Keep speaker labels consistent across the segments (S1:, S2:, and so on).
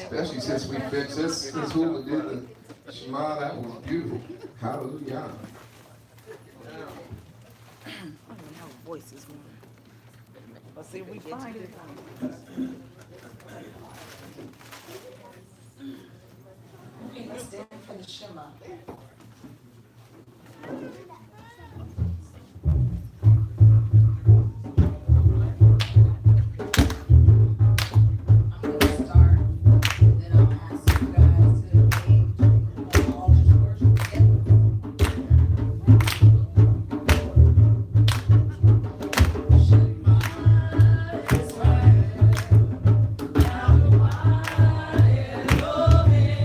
S1: Especially since we fixed this, since Hula did the Shema, that was beautiful. Hallelujah.
S2: I don't know how voice is going. Let's see if we find it.
S3: Okay, let's stand for the Shema. I'm gonna start, then I'll ask you guys to engage all this worship together. Shema Israel, Yahweh Elohim,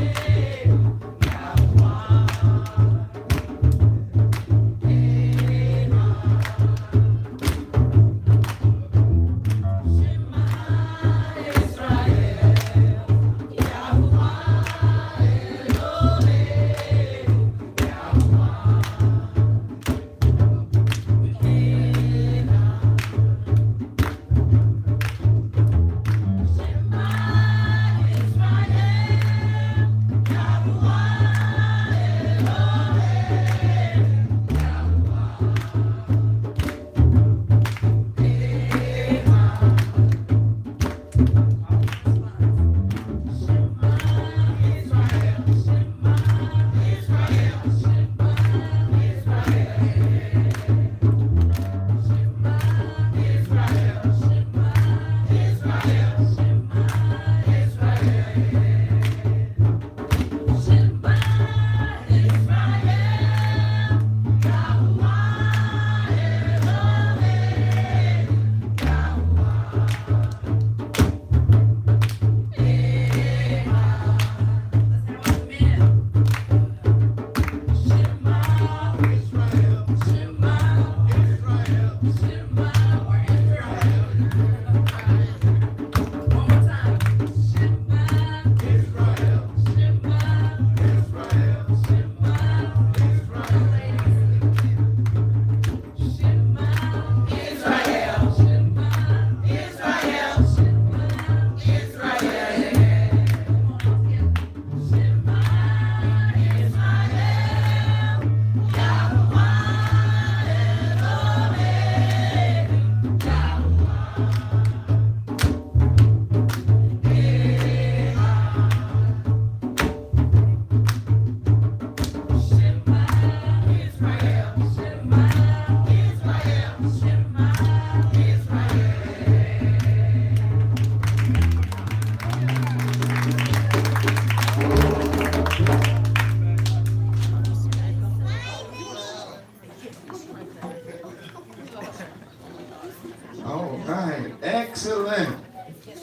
S1: All right, excellent.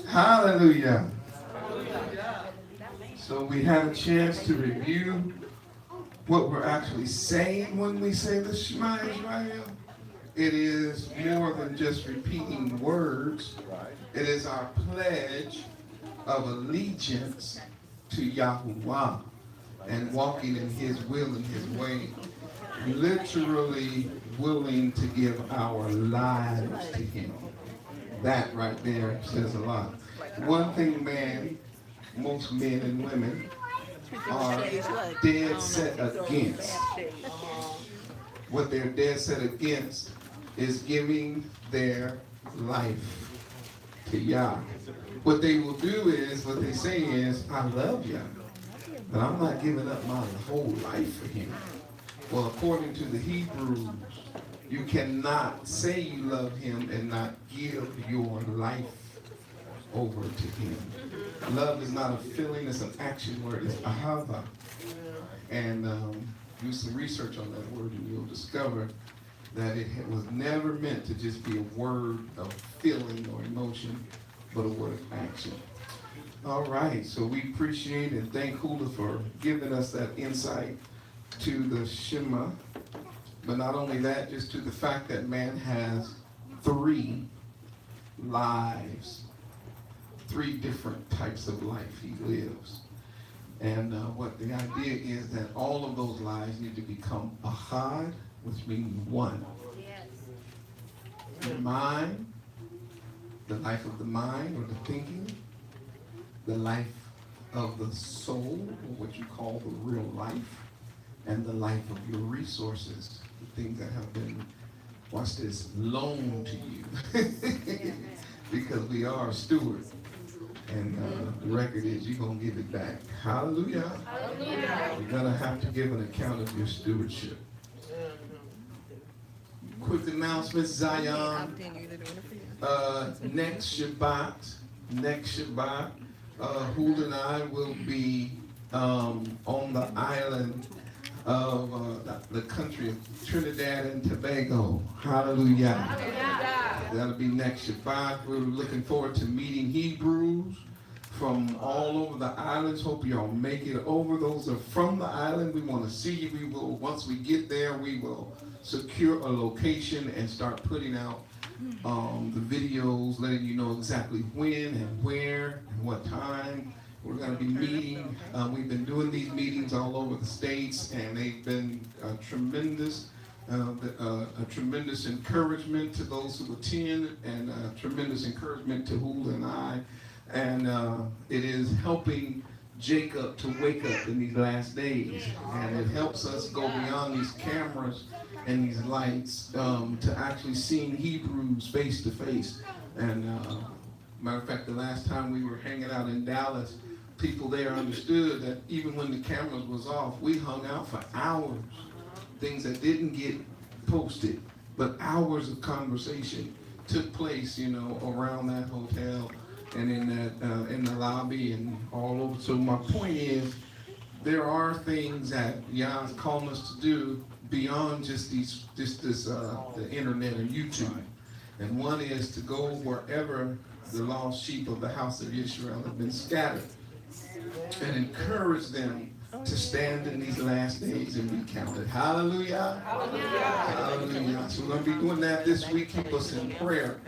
S1: Hallelujah. So we had a chance to review what we're actually saying when we say the Shema Israel. It is more than just repeating words. It is our pledge of allegiance to Yahuwah and walking in his will and his way. Literally willing to give our lives to him. That right there says a lot. One thing, man, most men and women are dead set against. What they're dead set against is giving their life to Yah. What they will do is, what they say is, I love Yah, but I'm not giving up my whole life for him. Well, according to the Hebrews, you cannot say you love him and not give your life over to him. Love is not a feeling, it's an action word. It's ahava. And do some research on that word and you'll discover that it was never meant to just be a word of feeling or emotion, but a word of action. All right, so we appreciate and thank Hula for giving us that insight to the Shema. But not only that, just to the fact that man has 3 lives, 3 different types of life he lives. And what the idea is that all of those lives need to become ahad, which means one. The mind, the life of the mind or the thinking, the life of the soul, or what you call the real life, and the life of your resources, the things that have been, watch this, loaned to you. Because we are stewards. And the record is you're going to give it back. Hallelujah. Hallelujah. You're going to have to give an account of your stewardship. Quick announcement, Zion. Next Shabbat, Hul and I will be on the island of the country of Trinidad and Tobago. Hallelujah. Hallelujah. That'll be next Shabbat. We're looking forward to meeting Hebrews from all over the islands. Hope y'all make it over. Those are from the island. We want to see you. We will, once we get there, we will secure a location and start putting out the videos, letting you know exactly when and where and what time we're going to be meeting. We've been doing these meetings all over the states, and they've been a tremendous encouragement to those who attend, and tremendous encouragement to Hula and I. And it is helping Jacob to wake up in these last days, and it helps us go beyond these cameras and these lights to actually seeing Hebrews face to face. And matter of fact, the last time we were hanging out in Dallas, people there understood that even when the cameras was off, we hung out for hours. Things that didn't get posted, but hours of conversation took place, around that hotel and in the lobby and all over. So my point is, there are things that Yah's calling us to do beyond just the internet and YouTube. And one is to go wherever the lost sheep of the house of Israel have been scattered, and encourage them to stand in these last days and be counted. Hallelujah. Hallelujah. Hallelujah. So we're going to be doing that this week. Keep us in prayer.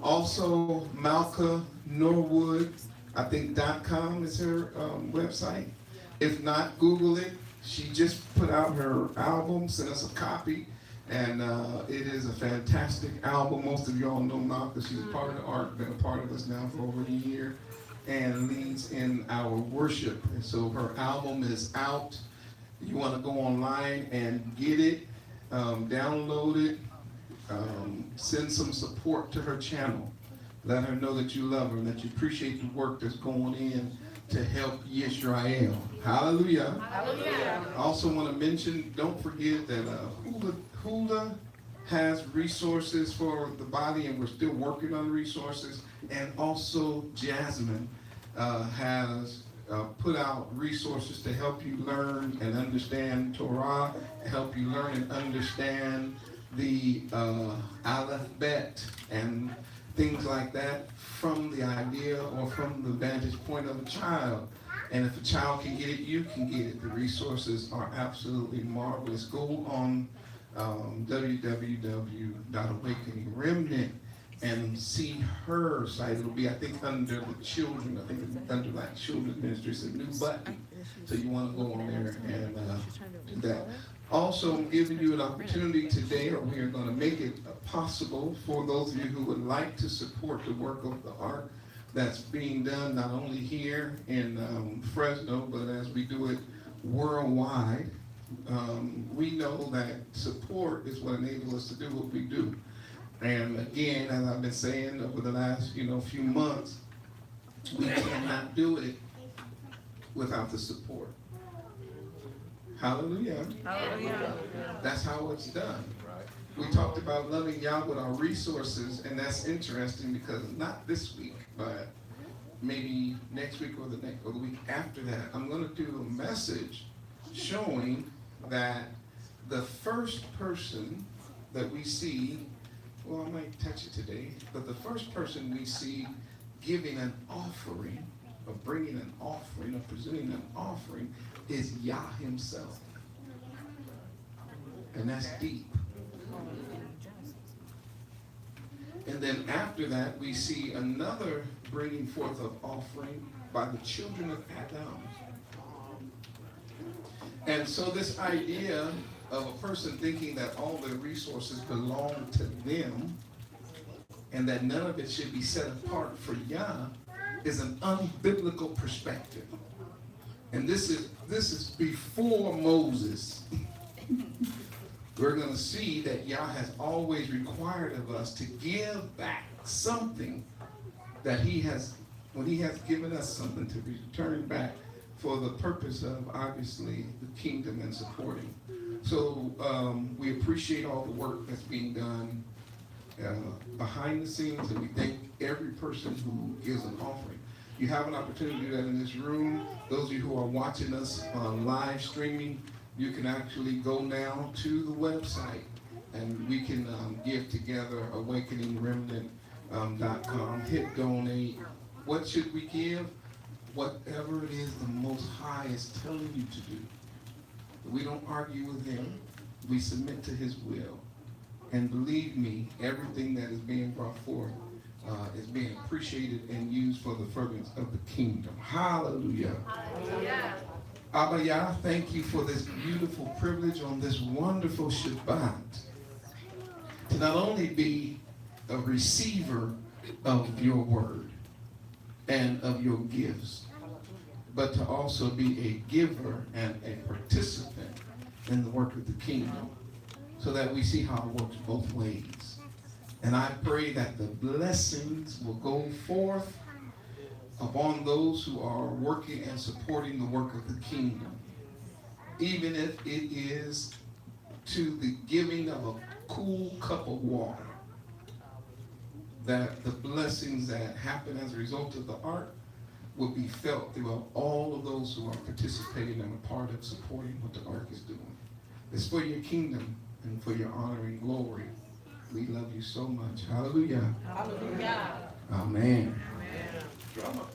S1: Also, Malka Norwood, I think .com is her website. If not, Google it. She just put out her album, sent us a copy, and it is a fantastic album. Most of y'all know Malka. She's a part of the ARC, been a part of us now for over a year, and leads in our worship. And so her album is out. You want to go online and get it, download it, send some support to her channel. Let her know that you love her and that you appreciate the work that's going in to help Yisrael. Hallelujah. Hallelujah. I also want to mention, don't forget that Hula has resources for the body, and we're still working on resources. And also Jasmine has put out resources to help you learn and understand Torah, help you learn and understand the alphabet and things like that from the idea or from the vantage point of a child. And if a child can get it, you can get it. The resources are absolutely marvelous. Go on www.awakeningremnant and see her site. It'll be, I think, under the children. I think it's under like children's ministry. It's a new button. So you want to go on there and do that. Also, I'm giving you an opportunity today, or we are going to make it possible for those of you who would like to support the work of the ARC that's being done not only here in Fresno, but as we do it worldwide. We know that support is what enables us to do what we do. And again, as I've been saying over the last few months, we cannot do it without the support. Hallelujah. Hallelujah. That's how it's done. We talked about loving Yah with our resources, and that's interesting because not this week, but maybe next week or the week after that, I'm going to do a message showing that the first person that we see, well, I might touch it today, but the first person we see giving an offering, or bringing an offering, or presenting an offering, is Yah himself. And that's deep. And then after that, we see another bringing forth of offering by the children of Adam. And so this idea of a person thinking that all their resources belong to them and that none of it should be set apart for Yah is an unbiblical perspective. And this is before Moses. We're going to see that Yah has always required of us to give back something that he has, when he has given us something, to return back for the purpose of, obviously, the kingdom and supporting. So we appreciate all the work that's being done behind the scenes, and we thank every person who gives an offering. You have an opportunity to do that in this room. Those of you who are watching us live streaming, you can actually go now to the website and we can give together, awakeningremnant.com. Hit donate. What should we give? Whatever it is the Most High is telling you to do. We don't argue with him. We submit to his will. And believe me, everything that is being brought forth is being appreciated and used for the furtherance of the kingdom. Hallelujah. Hallelujah. Abba Yah, thank you for this beautiful privilege on this wonderful Shabbat to not only be a receiver of your word and of your gifts, but to also be a giver and a participant in the work of the kingdom, so that we see how it works both ways. And I pray that the blessings will go forth upon those who are working and supporting the work of the kingdom, even if it is to the giving of a cool cup of water, that the blessings that happen as a result of the ark will be felt throughout all of those who are participating and a part of supporting what the ark is doing. It's for your kingdom and for your honor and glory. We love you so much. Hallelujah.
S2: Hallelujah.
S1: Amen.
S2: Amen.
S1: Drama.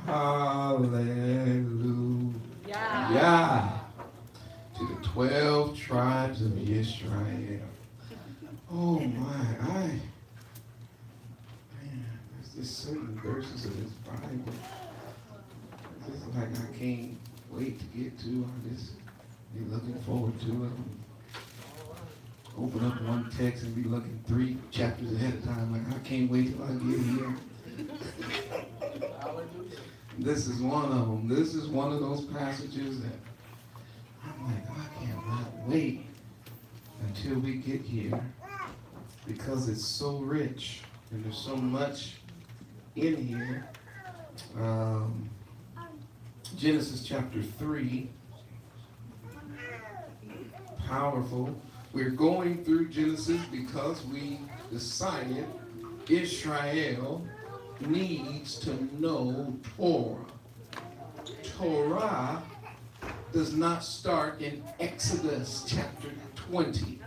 S1: Hallelujah. Yeah. To the 12 tribes of Israel. Oh my, man. there's certain verses of this Bible. It's like I can't wait to get to. I just be looking forward to it. Open up one text and be looking 3 chapters ahead of time. Like, I can't wait till I get here. This is one of them. This is one of those passages that I'm like, I cannot wait until we get here, because it's so rich and there's so much in here. Genesis chapter 3, powerful. We're going through Genesis because we decided Israel needs to know Torah. Torah does not start in Exodus chapter 20.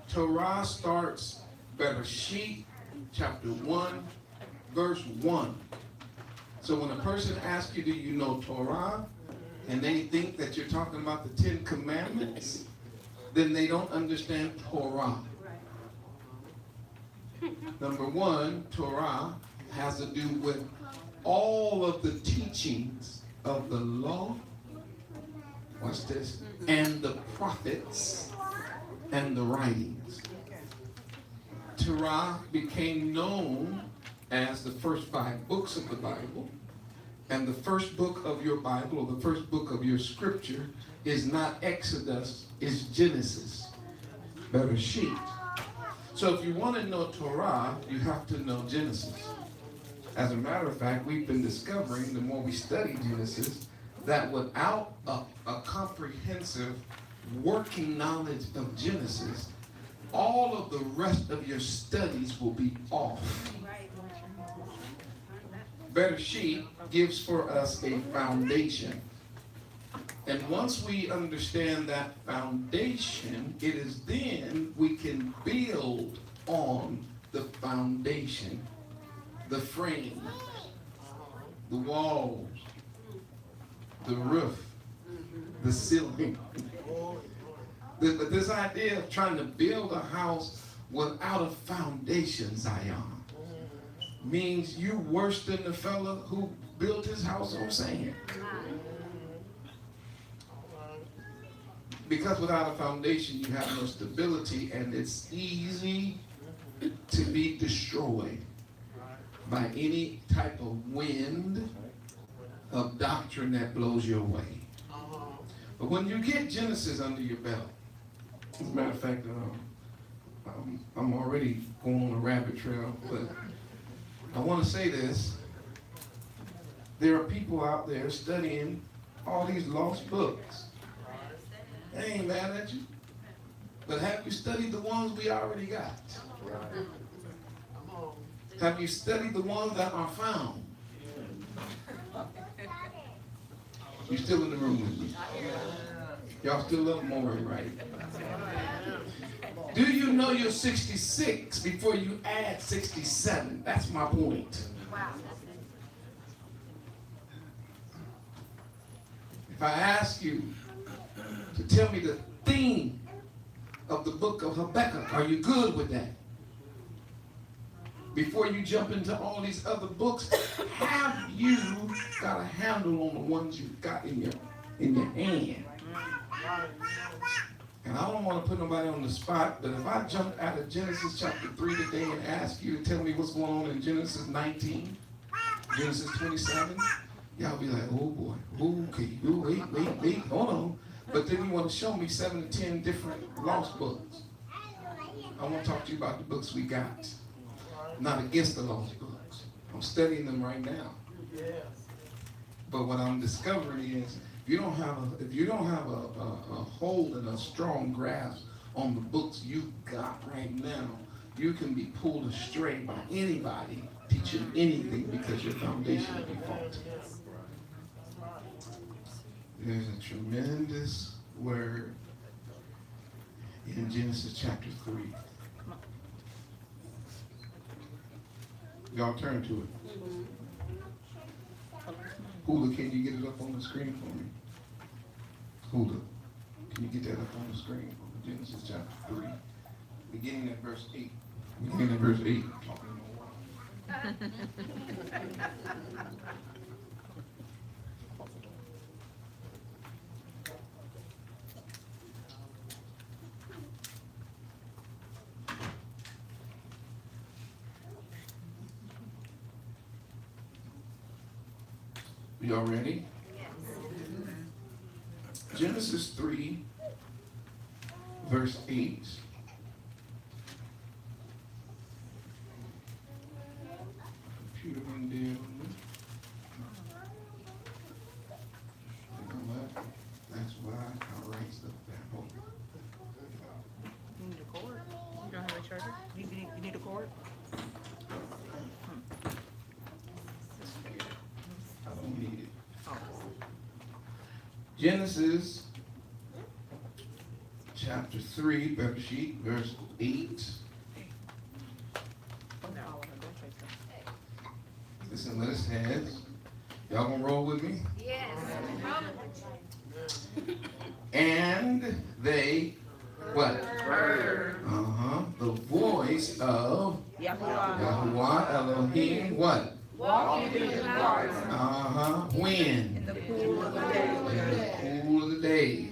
S1: Torah starts Bereshit chapter 1, verse 1. So when a person asks you, do you know Torah? And they think that you're talking about the 10 Commandments, then they don't understand Torah. Number 1, Torah has to do with all of the teachings of the law, watch this, and the prophets and the writings. Torah became known as the first 5 books of the Bible, and the first book of your Bible, or the first book of your scripture, is not Exodus, it's Genesis, Bereshit. So if you want to know Torah, you have to know Genesis. As a matter of fact, we've been discovering, the more we study Genesis, that without a comprehensive working knowledge of Genesis, all of the rest of your studies will be off. Bereshit gives for us a foundation. And once we understand that foundation, it is then we can build on the foundation, the frame, the walls, the roof, the ceiling. But this idea of trying to build a house without a foundation, Zion, means you worse than the fella who built his house on sand. Because without a foundation, you have no stability, and it's easy to be destroyed by any type of wind of doctrine that blows your way. But when you get Genesis under your belt, as a matter of fact, I'm already going on a rabbit trail, but I want to say this. There are people out there studying all these lost books. They ain't mad at you. But have you studied the ones we already got? Have you studied the ones that are found? You still in the room with me? Y'all still up more, right? Do you know you're 66 before you add 67? That's my point. If I ask you to tell me the theme of the book of Habakkuk, are you good with that? Before you jump into all these other books, have you got a handle on the ones you've got in your hand? And I don't want to put nobody on the spot, but if I jumped out of Genesis chapter 3 today and asked you to tell me what's going on in Genesis 19, Genesis 27, y'all be like, oh boy, okay, wait, hold on. But then you want to show me 7 to 10 different lost books. I want to talk to you about the books we got. Not against the lost books. I'm studying them right now. But what I'm discovering is, if you don't have a hold and a strong grasp on the books you've got right now, you can be pulled astray by anybody teaching anything because your foundation will be faulty. There's a tremendous word in Genesis chapter 3. Y'all turn to it. Hula, can you get it up on the screen for me? Hula, can you get that up on the screen for me? Genesis chapter 3, beginning at verse 8. Beginning at verse 8. Y'all ready? Genesis 3, verse 8. Computer went dead on me. You know what? That's why I write stuff down.
S2: You need a cord?
S4: You don't have a charger?
S2: You need a cord?
S1: I don't need it.
S2: Oh.
S1: Genesis chapter 3, Bereshit, verse 8. Listen what it says. Y'all gonna roll with me?
S3: Yes.
S1: And they, what? The voice of Yahuwah Elohim, what?
S3: Walking through the garden.
S1: When?
S2: In the cool of the day.
S1: In the cool of the day.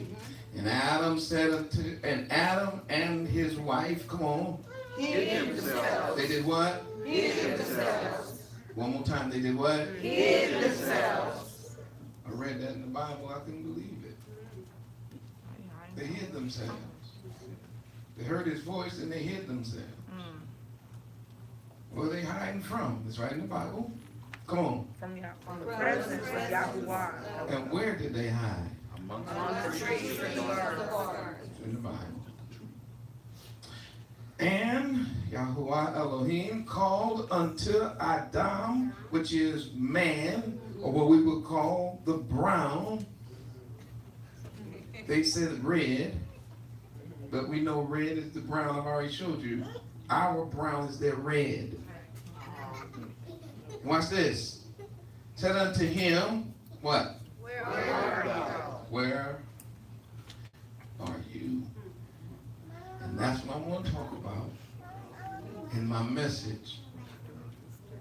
S1: And Adam said unto, and Adam and his wife, come on.
S3: Hid themselves.
S1: They did what?
S3: Hid themselves.
S1: One more time, they did what?
S3: Hid themselves.
S1: I read that in the Bible, I couldn't believe it. They hid themselves. They heard his voice and they hid themselves. Where are they hiding from? It's right in the Bible. Come on.
S2: From the presence of Yahuwah.
S1: And where did they hide?
S2: Among the trees in the garden.
S1: In the Bible. And Yahuwah Elohim called unto Adam, which is man, or what we would call the brown. They said red, but we know red is the brown. I've already showed you. Our brown is their red. Watch this. Said unto him, what?
S3: Where are you?
S1: Where are you? And that's what I want to talk about in my message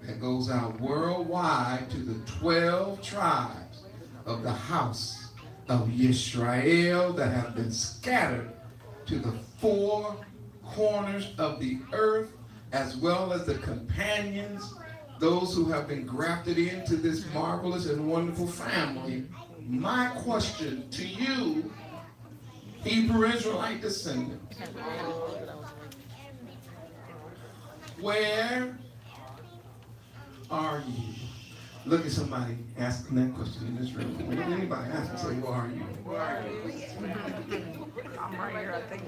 S1: that goes out worldwide to the 12 tribes of the house of Yisrael that have been scattered to the 4 corners of the earth, as well as the companions, those who have been grafted into this marvelous and wonderful family. My question to you, Hebrew Israelite descendants, where are you? Look at somebody asking that question in this room. Look at anybody asking, say, where are you?
S2: I'm right here, I think.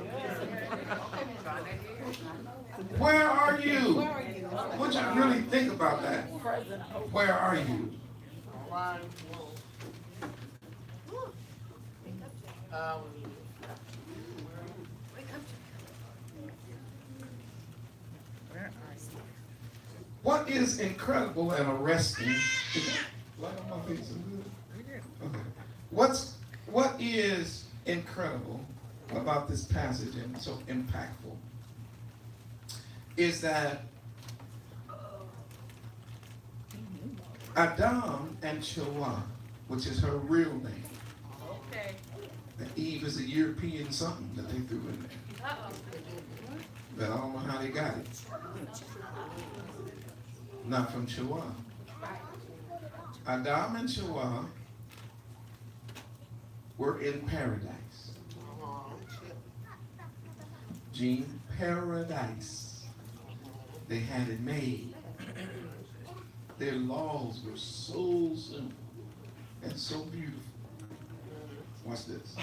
S1: Where are you? I want you to really think about that. Where are you? What is incredible and arresting? Okay. What is incredible about this passage and so impactful is that Adam and Chawah, which is her real name.
S3: Okay.
S1: And Eve is a European something that they threw in there. But I don't know how they got it. Not from Chawah. Adam and Chawah were in paradise. Gene, paradise. They had it made. Their laws were so simple and so beautiful. Watch this.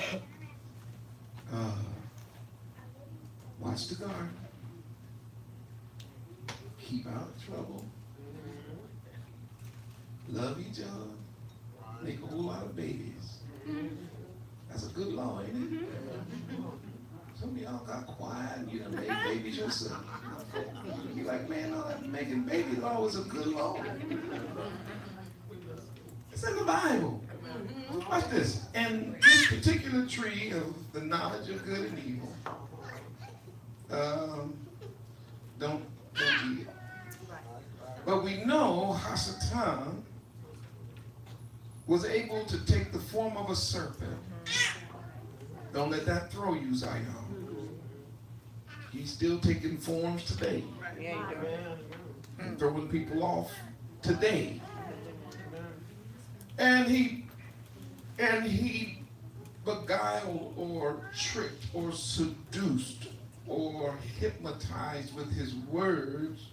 S1: Watch the garden. Keep out of trouble. Love each other. Make a whole lot of babies. That's a good law, ain't it? Some of y'all got quiet and you done made babies yourself. You're like, man, all that making baby law is a good law. It's in the Bible. Watch this. And this particular tree of the knowledge of good and evil, don't eat it. But we know Hasatan was able to take the form of a serpent. Don't let that throw you, Zion. He's still taking forms today
S2: Yeah, you do.
S1: and throwing people off today. And he beguiled or tricked or seduced or hypnotized with his words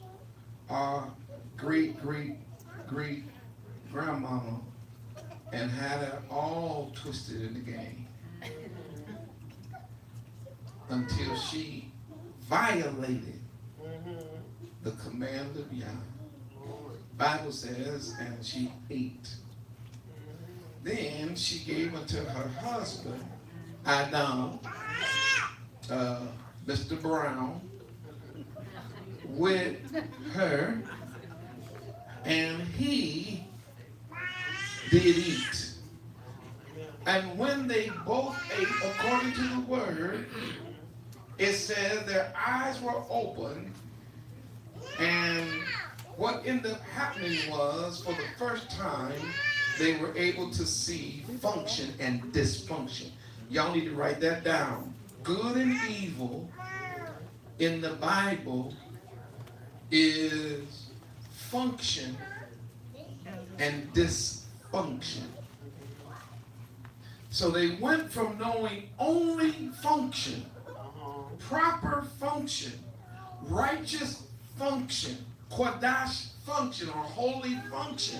S1: our great grandmama and had her all twisted in the game until she violated the command of Yah. Bible says, and she ate. Then she gave unto her husband, Adam, Mr. Brown, with her, and he did eat. And when they both ate according to the word, it says their eyes were open, and what ended up happening was, for the first time, they were able to see function and dysfunction. Y'all need to write that down. Good and evil in the Bible is function and dysfunction. So they went from knowing only function, proper function, righteous function, Kodash function or holy function,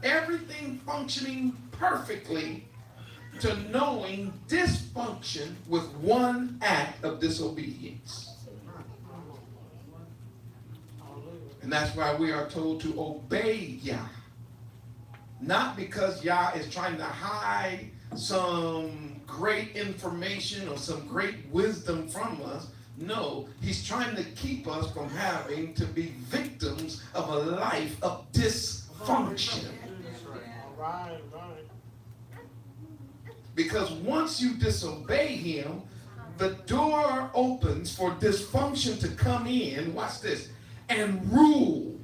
S1: everything functioning perfectly, to knowing dysfunction with one act of disobedience. And that's why we are told to obey Yah. Not because Yah is trying to hide some great information or some great wisdom from us. No, he's trying to keep us from having to be victims of a life of dysfunction.
S4: Right.
S1: Because once you disobey him, the door opens for dysfunction to come in, watch this, and rule.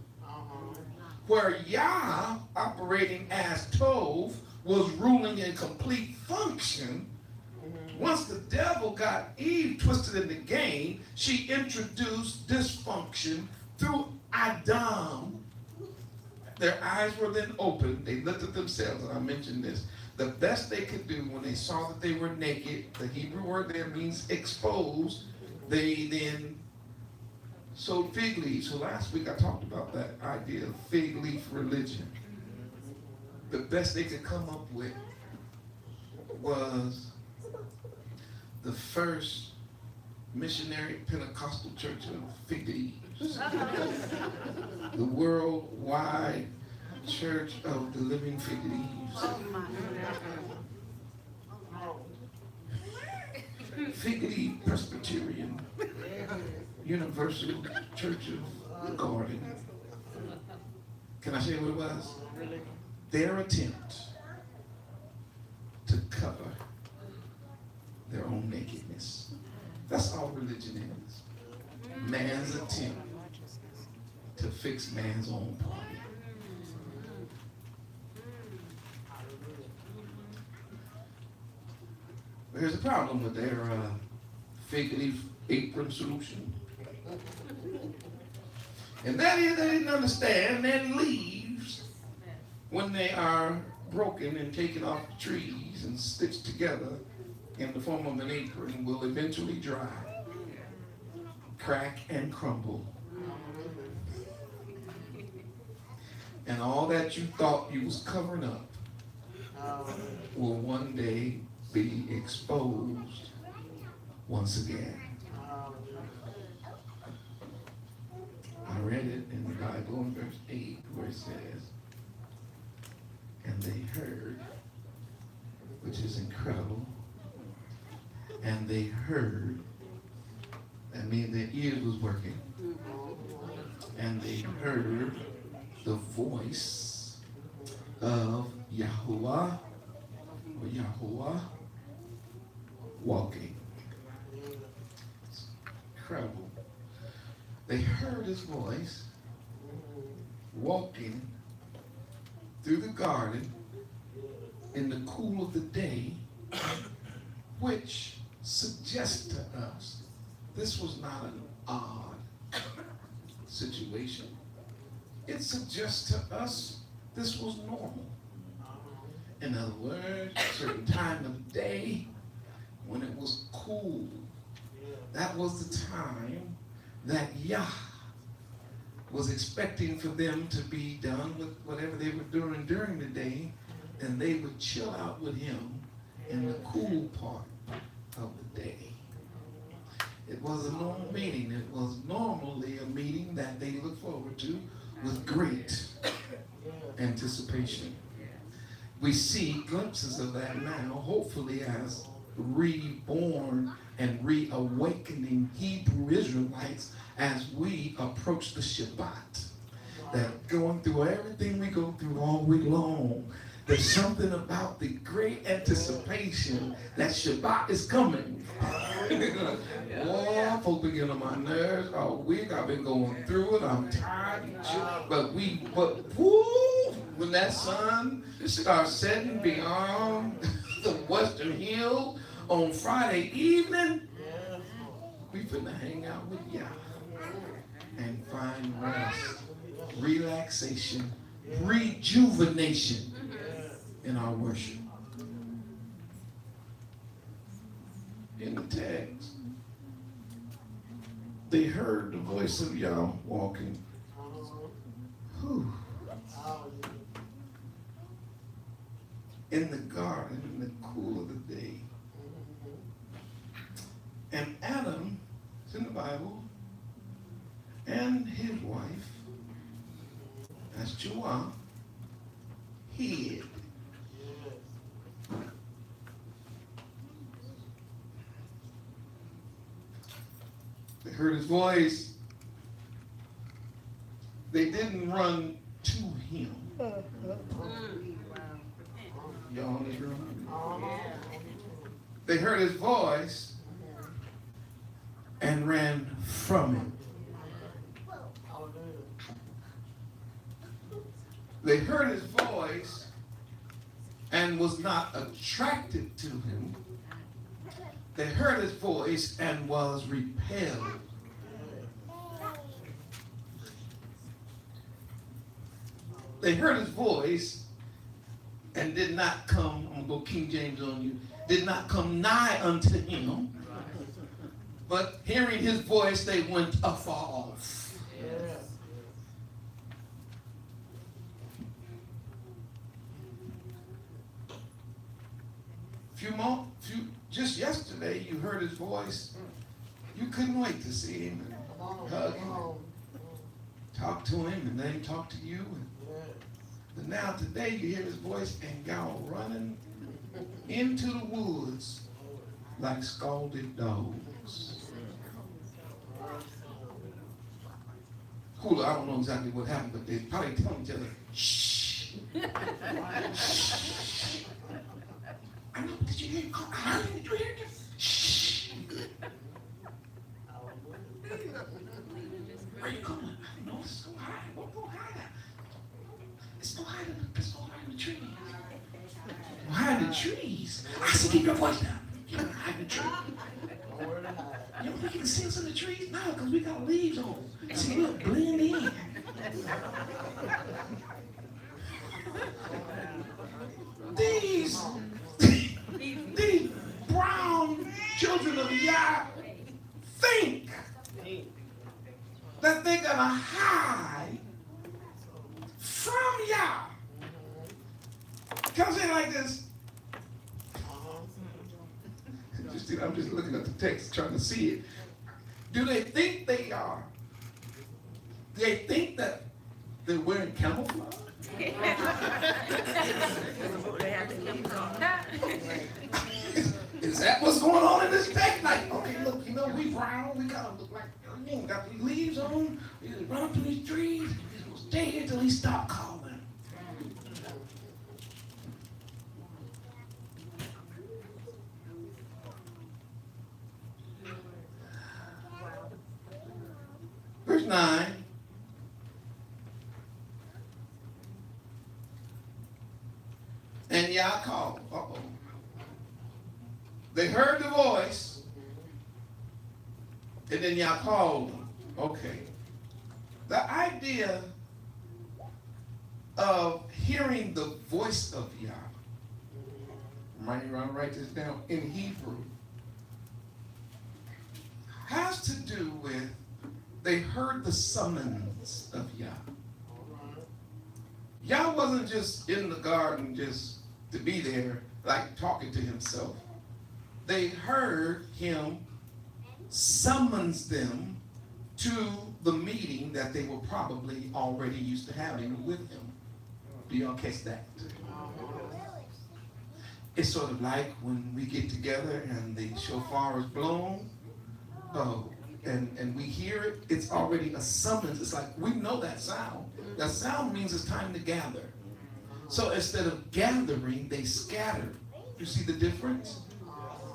S1: Where Yah, operating as Tov, was ruling in complete function. Once the devil got Eve twisted in the game, she introduced dysfunction through Adam. Their eyes were then opened. They looked at themselves, and I mentioned this. The best they could do when they saw that they were naked, the Hebrew word there means exposed, they then sewed fig leaves. So last week I talked about that idea of fig leaf religion. The best they could come up with was the first missionary Pentecostal church of fig leaves. The worldwide church of the living fig leaves. Fig leaf Presbyterian Universal Church of the Garden. Can I say what it was? Their attempt to cover their own nakedness. That's all religion is. Man's attempt to fix man's own problem. Here's the problem with their fig leaf apron solution. And that is they didn't understand that leaves, when they are broken and taken off the trees and stitched together in the form of an apron, will eventually dry, crack, and crumble. And all that you thought you was covering up will one day be exposed once again. I read it in the Bible in verse 8 where it says, and they heard, which is incredible, and they heard, that means their ears was working, and they heard the voice of Yahuwah, or Yahuwah, walking. It's incredible. They heard his voice, walking through the garden in the cool of the day, which suggests to us this was not an odd situation. It suggests to us this was normal. In other words, a certain time of day when it was cool, that was the time that Yah was expecting for them to be done with whatever they were doing during the day, and they would chill out with him in the cool part of the day. It was a normal meeting. It was normally a meeting that they looked forward to with great anticipation. We see glimpses of that now, hopefully as reborn and reawakening Hebrew Israelites as we approach the Shabbat. That going through everything we go through all week long, there's something about the great anticipation that Shabbat is coming. Oh, folks been getting on my nerves all week. I've been going through it. I'm tired. But woo, when that sun starts setting beyond the western hill on Friday evening, we finna hang out with Yah and find rest, relaxation, rejuvenation in our worship. In the text, they heard the voice of Yah walking. Whew. In the garden in the cool of the day. And Adam, it's in the Bible, and his wife, that's Joah, hid. They heard his voice. They didn't run to him. Y'all in this room? They heard his voice and ran from him. They heard his voice and was not attracted to him. They heard his voice and was repelled. They heard his voice and did not come, I'm going to go King James on you, did not come nigh unto him, but hearing his voice, they went afar off. Just yesterday, you heard his voice. You couldn't wait to see him and hug him, and talk to him, and then he talk to you. But now today, you hear his voice and y'all running into the woods like scalded dogs. Cool, I don't know exactly what happened, but they probably telling each other, shh. Shh. I know, did you hear? I heard it, did you hear it? Shh. Where are you going? I don't know, it's so high. What go high? It's so high in the trees. Well, high in the trees? I said, keep your voice down. Keep it high in the trees. You don't think you can see us in the trees? No, because we got leaves on. See, we'll blend in. These brown children of Yah think that they're going to hide from Yah. Come say it like this. I'm just looking at the text, trying to see it. Do they think they are? They think that they're wearing camouflage? Is that what's going on in this text? Like, okay, look, you know, we brown, we gotta look like, we got these leaves on, we just run up to these trees, we just gonna stay here till he stop calling. Verse 9. then Yah called. Uh-oh. They heard the voice, and then Yah called them. Okay. The idea of hearing the voice of Yah, write this down, in Hebrew, has to do with they heard the summons of Yah. Yah wasn't just in the garden just to be there, like talking to himself. They heard him summons them to the meeting that they were probably already used to having with him. Do y'all catch that? It's sort of like when we get together and the shofar is blown, and we hear it, it's already a summons. It's like we know that sound. That sound means it's time to gather. So instead of gathering, they scatter. You see the difference?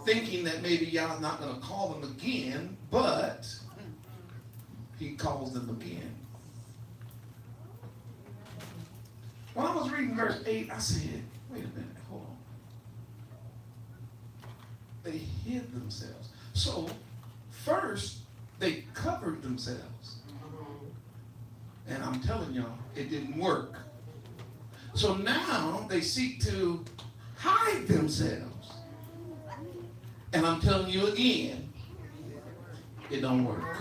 S1: Thinking that maybe Yah's not going to call them again, but he calls them again. When I was reading verse 8, I said, wait a minute, hold on. They hid themselves. So first, they covered themselves. And I'm telling y'all, it didn't work. So now they seek to hide themselves. And I'm telling you again, it don't work.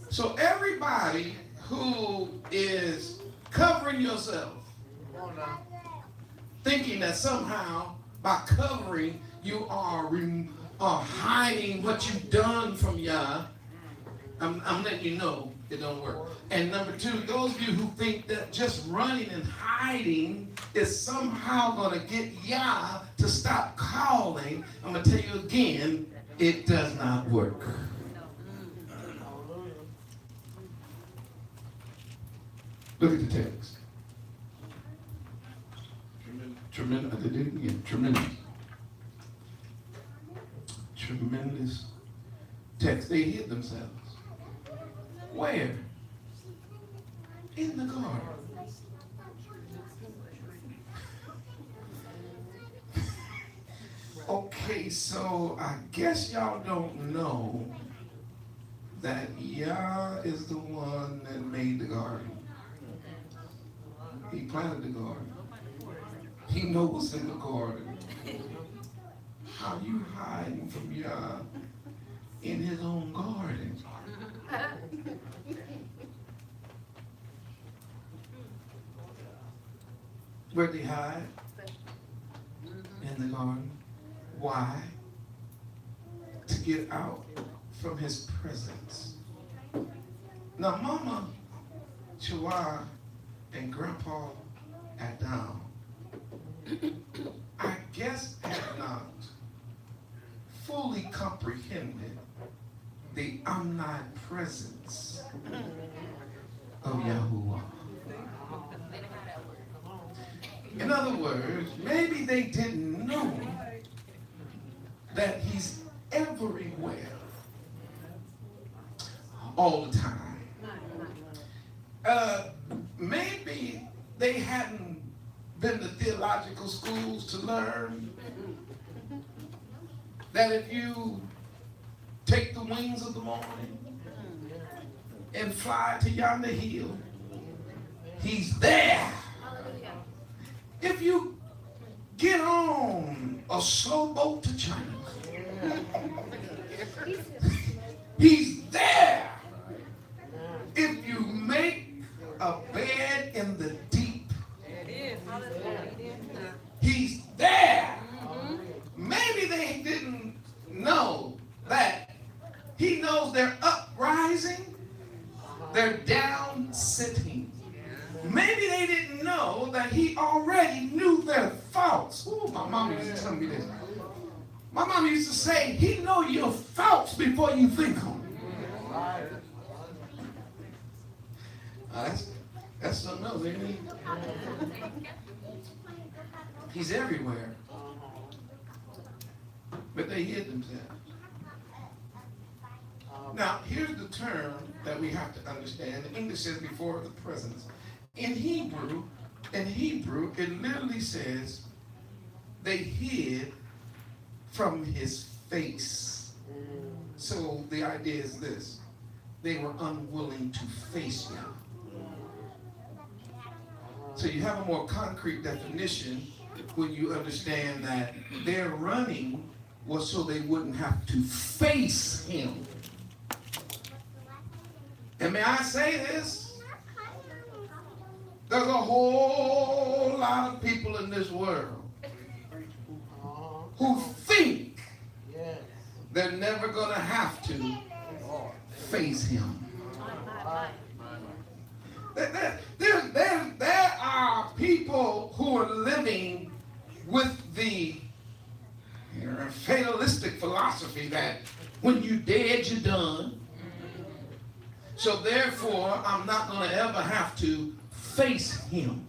S1: So everybody who is covering yourself, thinking that somehow by covering you are hiding what you've done from Yah, I'm letting you know it don't work. And number two, those of you who think that just running and hiding is somehow going to get Yah to stop calling, I'm going to tell you again, it does not work. Look at the text. Tremendous. I did it again. Tremendous. Tremendous text. They hid themselves. Where? In the garden. Okay, so I guess y'all don't know that Yah is the one that made the garden. He planted the garden. He knows what's in the garden. How you hiding from Yah in his own garden? Where'd they hide? In the garden. Why? To get out from his presence. Now, Mama Chihuahua and Grandpa Adam, I guess, had not fully comprehended the omnipresence of Yahuwah. In other words, maybe they didn't know that he's everywhere all the time. Maybe they hadn't been to theological schools to learn that if you take the wings of the morning and fly to yonder hill, he's there. If you get on a slow boat to China, he's there. If you make a bed in the deep, he's there. Maybe they didn't know that he knows they're uprising, they're down sitting. Maybe they didn't know that he already knew their thoughts. Ooh, my mom used to tell me this. My mom used to say, he knows your thoughts before you think them. That's something else, ain't it? He's everywhere. But they hid themselves. Now, here's the term that we have to understand. The English says before the presence. In Hebrew, it literally says they hid from his face. So the idea is this: they were unwilling to face him. So you have a more concrete definition when you understand that their running was so they wouldn't have to face him. And may I say this? There's a whole lot of people in this world who think they're never going to have to face him. There are people who are living with the fatalistic philosophy that when you're dead, you're done. So therefore, I'm not going to ever have to face him.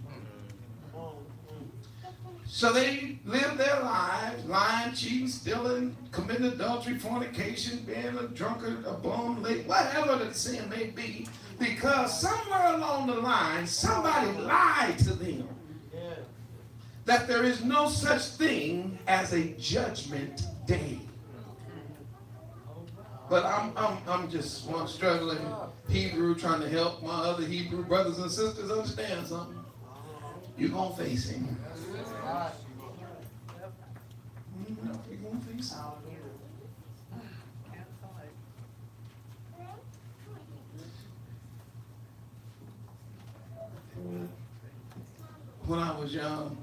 S1: So they live their lives, lying, cheating, stealing, committing adultery, fornication, being a drunkard, a bum, late, whatever the sin may be, because somewhere along the line, somebody lied to them that there is no such thing as a judgment day. But I'm just one struggling Hebrew trying to help my other Hebrew brothers and sisters understand something. You're going to face him. You're going to face him. When I was young,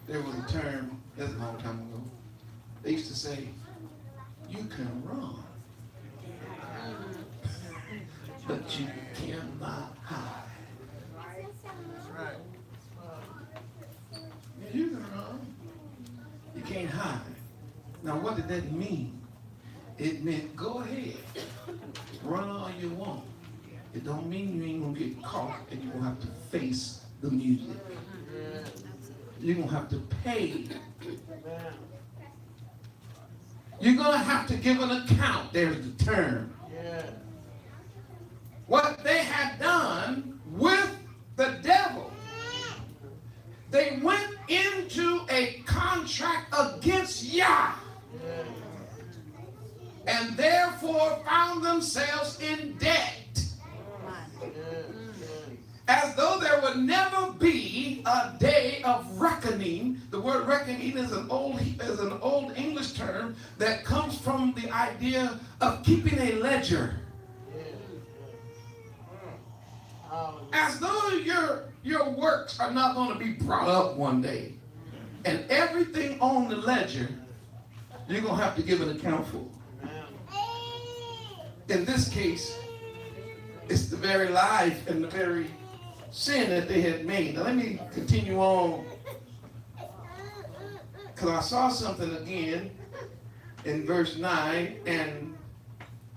S1: there was a term, that's a long time ago. They used to say, you can run, but you cannot hide. Yeah, you can run. You can't hide. Now, what did that mean? It meant go ahead, run all you want. It don't mean you ain't gonna get caught and you're gonna have to face the music. You're gonna have to pay. You're gonna have to give an account. There's the term. What they had done with the devil, they went into a contract against Yah, and therefore found themselves in debt, as though there would never be a day of reckoning. The word reckoning is an old English term that comes from the idea of keeping a ledger. As though your works are not going to be brought up one day, and everything on the ledger you're going to have to give an account for. In this case, it's the very life and the very sin that they had made. Now let me continue on, because I saw something again in verse 9, and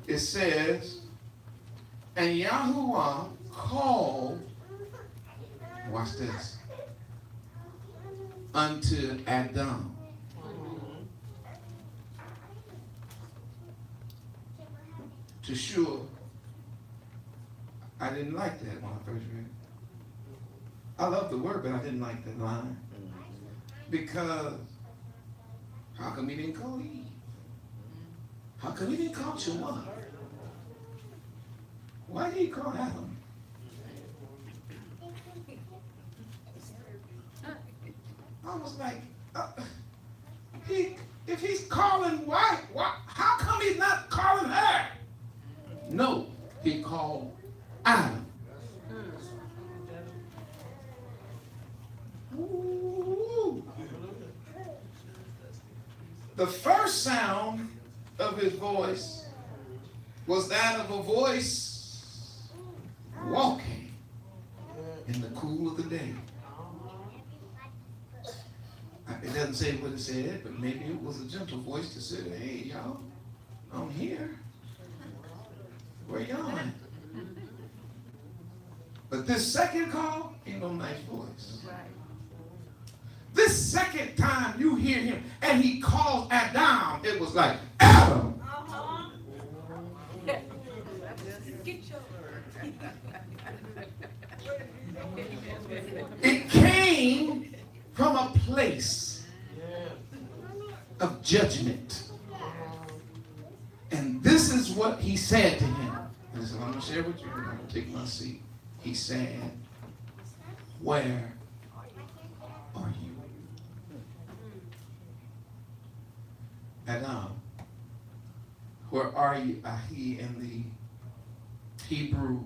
S1: it says, and Yahuwah called, watch this, unto Adam. To sure, I didn't like that when I first read it. I love the word, but I didn't like that line. Because how come he didn't call Eve? How come he didn't call Chuma? Why did he call Adam? I was like, if he's calling why? How come he's not calling her? No, he called Adam. Ooh. The first sound of his voice was that of a voice walking in the cool of the day. It doesn't say what it said, but maybe it was a gentle voice that said, hey, y'all, I'm here. Where y'all at? But this second call ain't no nice voice. This second time you hear him and he calls Adam, it was like, Adam. It came from a place of judgment. And this is what he said to him. And he said, I'm going to share with you, and I'm going to take my seat. He said, where are you? Adam, where are you? Ahi in the Hebrew.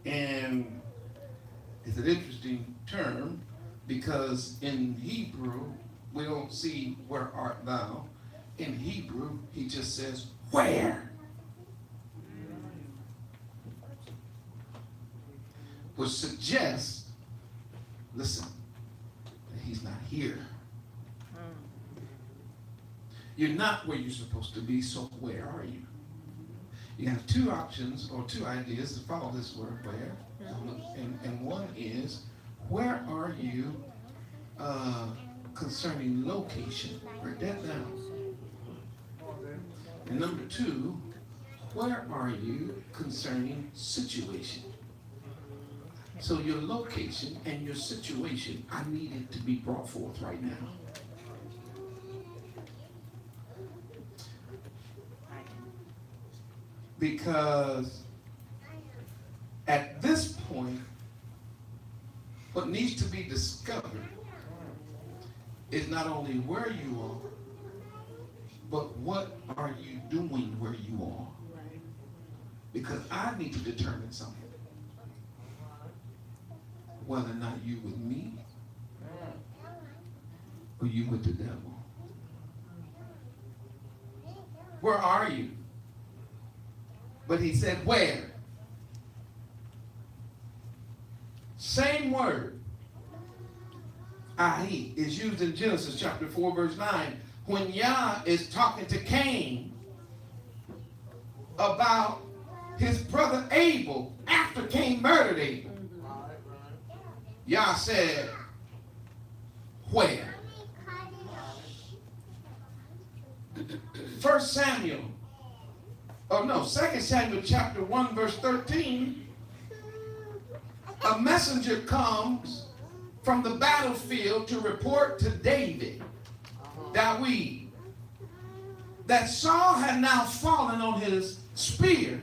S1: And it's an interesting term because in Hebrew, we don't see where art thou. In Hebrew, he just says, where? Which suggests, listen, that he's not here. You're not where you're supposed to be, so where are you? You have two options or two ideas to follow this word where. And one is, where are you concerning location? Write that down. And number two, where are you concerning situation? So your location and your situation, I need it to be brought forth right now. Because at this point, what needs to be discovered is not only where you are, but what are you doing where you are? Because I need to determine something. Whether or not you with me or you with the devil. Where are you? But he said, where? Same word, ahi, is used in Genesis chapter 4, verse 9, when Yah is talking to Cain about his brother Abel after Cain murdered Abel. Yah said, where? 2 Samuel chapter 1, verse 13, a messenger comes from the battlefield to report to David, that Saul had now fallen on his spear.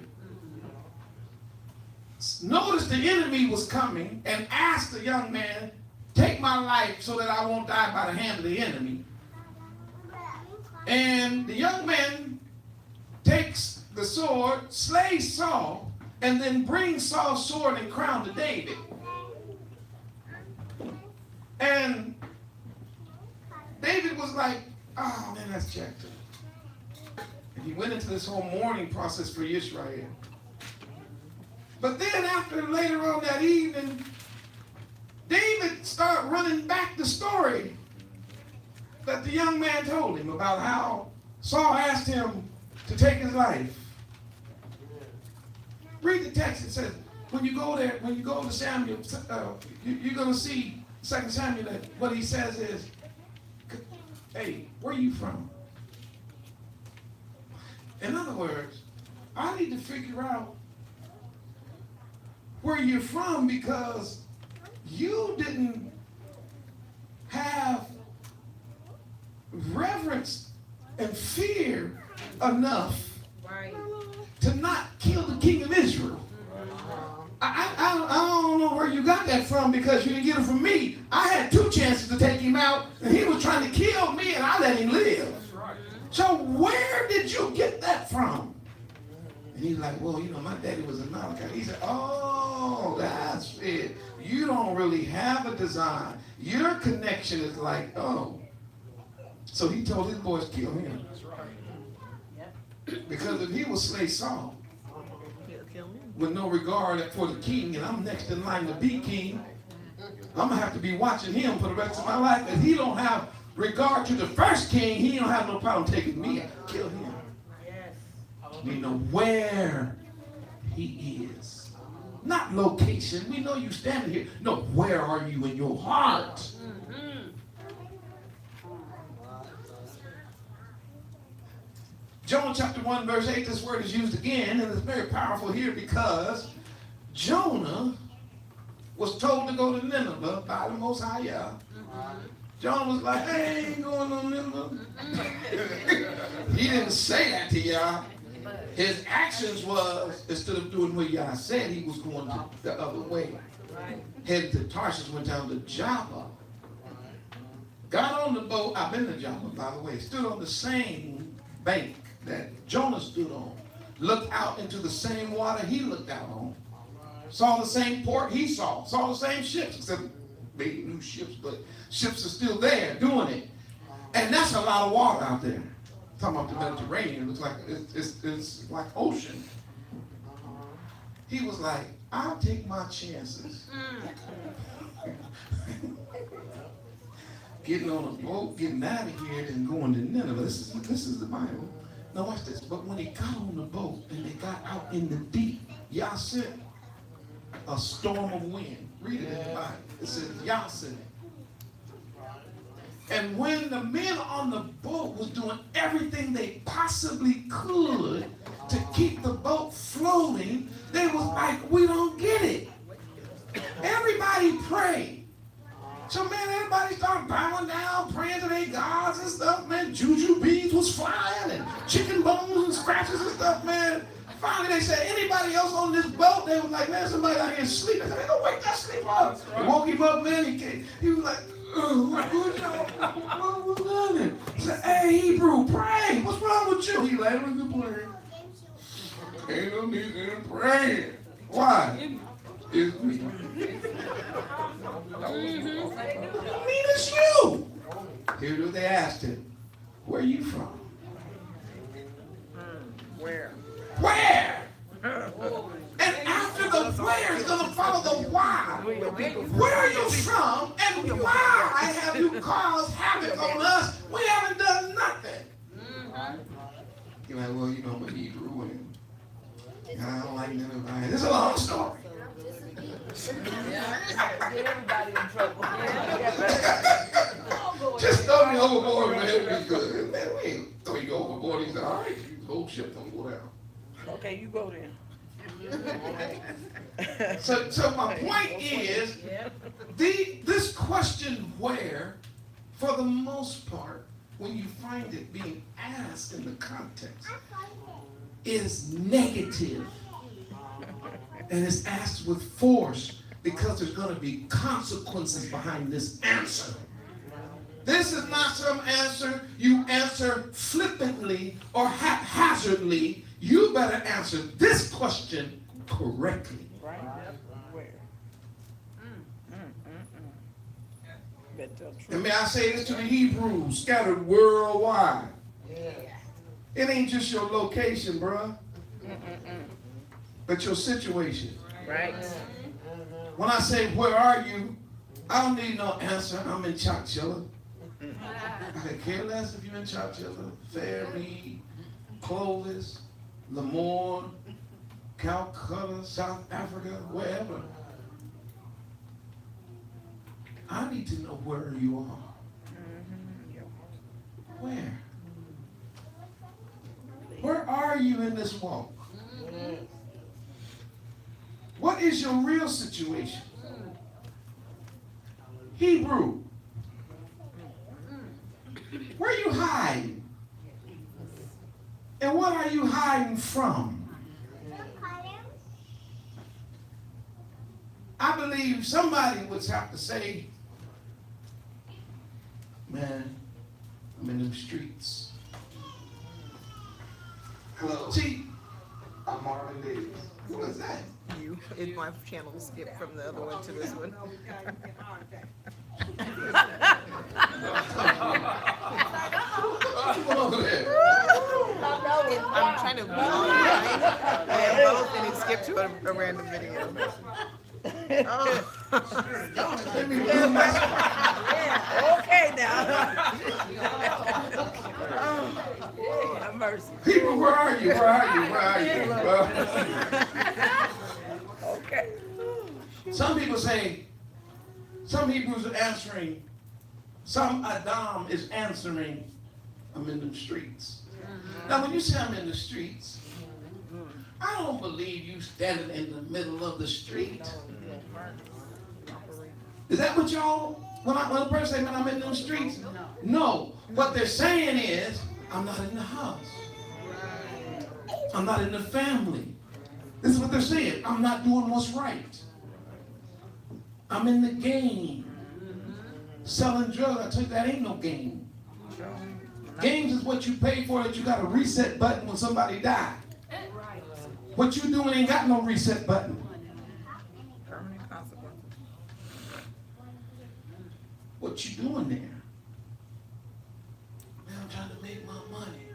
S1: Notice the enemy was coming and asked the young man, take my life so that I won't die by the hand of the enemy. And the young man takes the sword, slays Saul, and then brings Saul's sword and crown to David. And David was like, oh man, that's jacked up. And he went into this whole mourning process for Israel. But then later on that evening, David started running back the story that the young man told him about how Saul asked him to take his life. Read the text. It says, when you go to Samuel, you're going to see 2 Samuel that what he says is, hey, where are you from? In other words, I need to figure out where you're from because you didn't have reverence and fear enough to not kill the king of Israel. I don't know where you got that from because you didn't get it from me. I had 2 chances to take him out and he was trying to kill me and I let him live. So where did you get that from? And he's like, well, my daddy was a Malachi. He said, oh, that's it. You don't really have a design. Your connection is like, oh. So he told his boys, kill him. Because if he will slay Saul with no regard for the king, and I'm next in line to be king, I'm going to have to be watching him for the rest of my life. If he don't have regard to the first king, he don't have no problem taking me out. Kill him. We know where he is. Not location. We know you standing here. No, where are you in your heart? Jonah chapter 1 verse 8, this word is used again, and it's very powerful here because Jonah was told to go to Nineveh by the Most High Yah Jonah was like, I ain't going on Nineveh. He didn't say that to y'all. His actions was, instead of doing what y'all said, he was going the other way. Headed to Tarshish, went down to Joppa. Got on the boat. I've been to Joppa, by the way. Stood on the same bank that Jonah stood on. Looked out into the same water he looked out on. Saw the same port he saw. Saw the same ships, except maybe new ships, but ships are still there doing it. And that's a lot of water out there. Talking about the Mediterranean, it looks like it's like ocean. He was like, I'll take my chances. Getting on a boat, getting out of here, and going to Nineveh. This is the Bible. Now watch this. But when they got on the boat and they got out in the deep, Yah sent a storm of wind. Read it in the Bible. It says Yah sent it. And when the men on the boat was doing everything they possibly could to keep the boat floating, they was like, we don't get it. Everybody prayed. So man, everybody started bowing down, praying to their gods and stuff, man. Juju beads was flying and chicken bones and scratches and stuff, man. Finally, they said, anybody else on this boat? They was like, man, somebody out here sleeping. I said, man, don't wake that sleep up. They woke him up, man. He was like, what was that? He said, hey, Hebrew, pray. What's wrong with you? He like, look at praying. Ain't no need in praying. Why? It's me. I mean, it's you. Here's what they asked him. Where are you from?
S2: Where?
S1: Where? And after the where is going to follow the why. Where are you from and why have you caused havoc on us? We haven't done nothing. You're like, well, you know, I'm a Hebrew and I don't like Nineveh. This is a long story.
S2: Get everybody in trouble.
S1: Just throw me overboard, man. It'll be good. Man, we ain't throw you overboard. He said, all right, the whole ship don't go down.
S2: Okay, you go then.
S1: So my point is, this question where, for the most part, when you find it being asked in the context, is negative. And it's asked with force because there's going to be consequences behind this answer. This is not some answer you answer flippantly or haphazardly. You better answer this question correctly.
S2: Right? Where?
S1: And may I say this to the Hebrews scattered worldwide. It ain't just your location, bruh, but your situation.
S2: Right.
S1: When I say, where are you? I don't need no answer. I'm in Chowchilla. I could care less if you're in Chowchilla, Fairmead, Clovis, Lemoore, Calcutta, South Africa, wherever. I need to know where you are. Where? Where are you in this walk? What is your real situation? Hebrew. Where are you hiding? And what are you hiding from? I believe somebody would have to say, man, I'm in them streets. Hello, T. I'm Marvin Davis. What is that?
S2: You. My channel skipped from the other one to this one.
S1: Come over there.
S2: I'm trying to be online. And both, and it skipped to a random video.
S1: Let me move my
S2: Okay now. Oh, have mercy.
S1: people, where are you? Where are you? Where are you?
S2: Okay.
S1: Some people say, some Hebrews are answering, some Adam is answering, I'm in them streets. Now when you say I'm in the streets, I don't believe you standing in the middle of the street. Is that what y'all When a person says, man, I'm in those streets, no. What they're saying is, I'm not in the house. I'm not in the family. This is what they're saying. I'm not doing what's right. I'm in the game. Selling drugs, I tell you, that ain't no game. Games is what you pay for that you got a reset button when somebody died. What you doing ain't got no reset button.
S2: Permanent consequences.
S1: What you doing there? Man, I'm trying to make my money.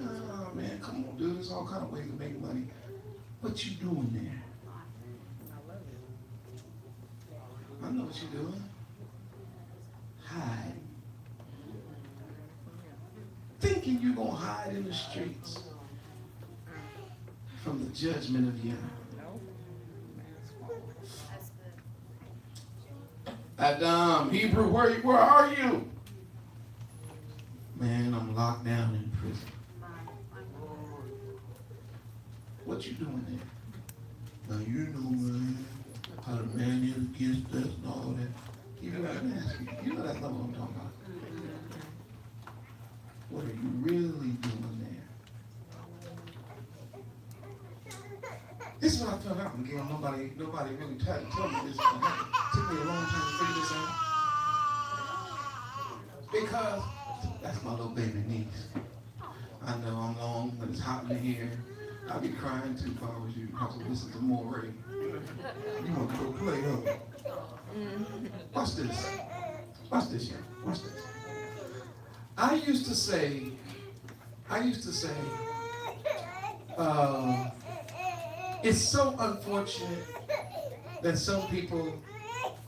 S1: Oh, man, come on, dude. There's all kind of ways to make money. What you doing there? I know what you're doing. Hide. Thinking you're going to hide in the streets from the judgment of Yah. Adam, Hebrew, where are you? Man, I'm locked down in prison. What you doing there? Now you know, man, how the man is against us and all that. You know what I'm asking? You know that's not what I'm talking about. What are you really doing there? This is what I found out, Miguel. Nobody really tried to tell me this. It took me a long time to figure this out. Because that's my little baby niece. I know I'm long, but it's hot in here. I'd be crying too if I was you. I was listening to Morey. You want to go play, huh? Watch this. Watch this, yeah. Watch this. I used to say, it's so unfortunate that some people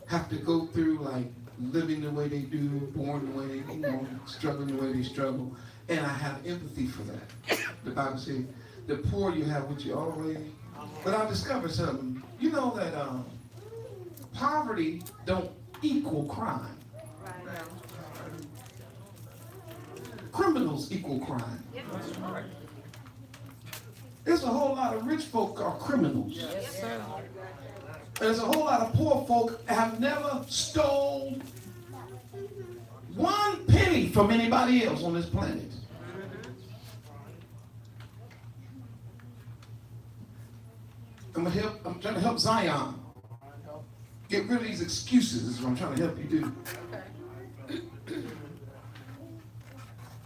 S1: have to go through like living the way they do, born the way they, struggling the way they struggle, and I have empathy for that. The Bible says, the poor you have with you always. But I discovered something. You know that poverty don't equal crime. Criminals equal crime. There's a whole lot of rich folk are criminals.
S2: Yes, sir.
S1: There's a whole lot of poor folk have never stole one penny from anybody else on this planet. I'm trying to help Zion. Get rid of these excuses is what I'm trying to help you do.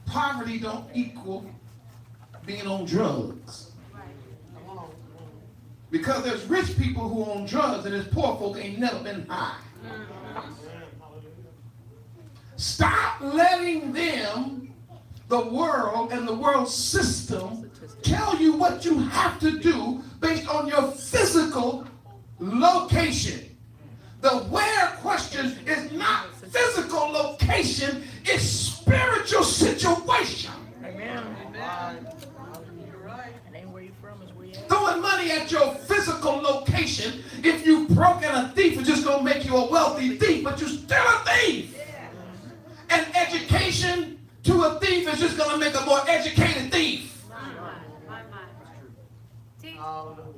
S1: Poverty don't equal being on drugs. Because there's rich people who own drugs and there's poor folk ain't never been high. Stop letting them, the world and the world system, tell you what you have to do based on your physical location. The where question is not physical location, it's spiritual situation.
S2: Amen. And then where you from is where you at.
S1: Throwing money at your physical location, if you broke and a thief, is just going to make you a wealthy thief, but you're still a thief. And education to a thief is just going to make a more educated thief.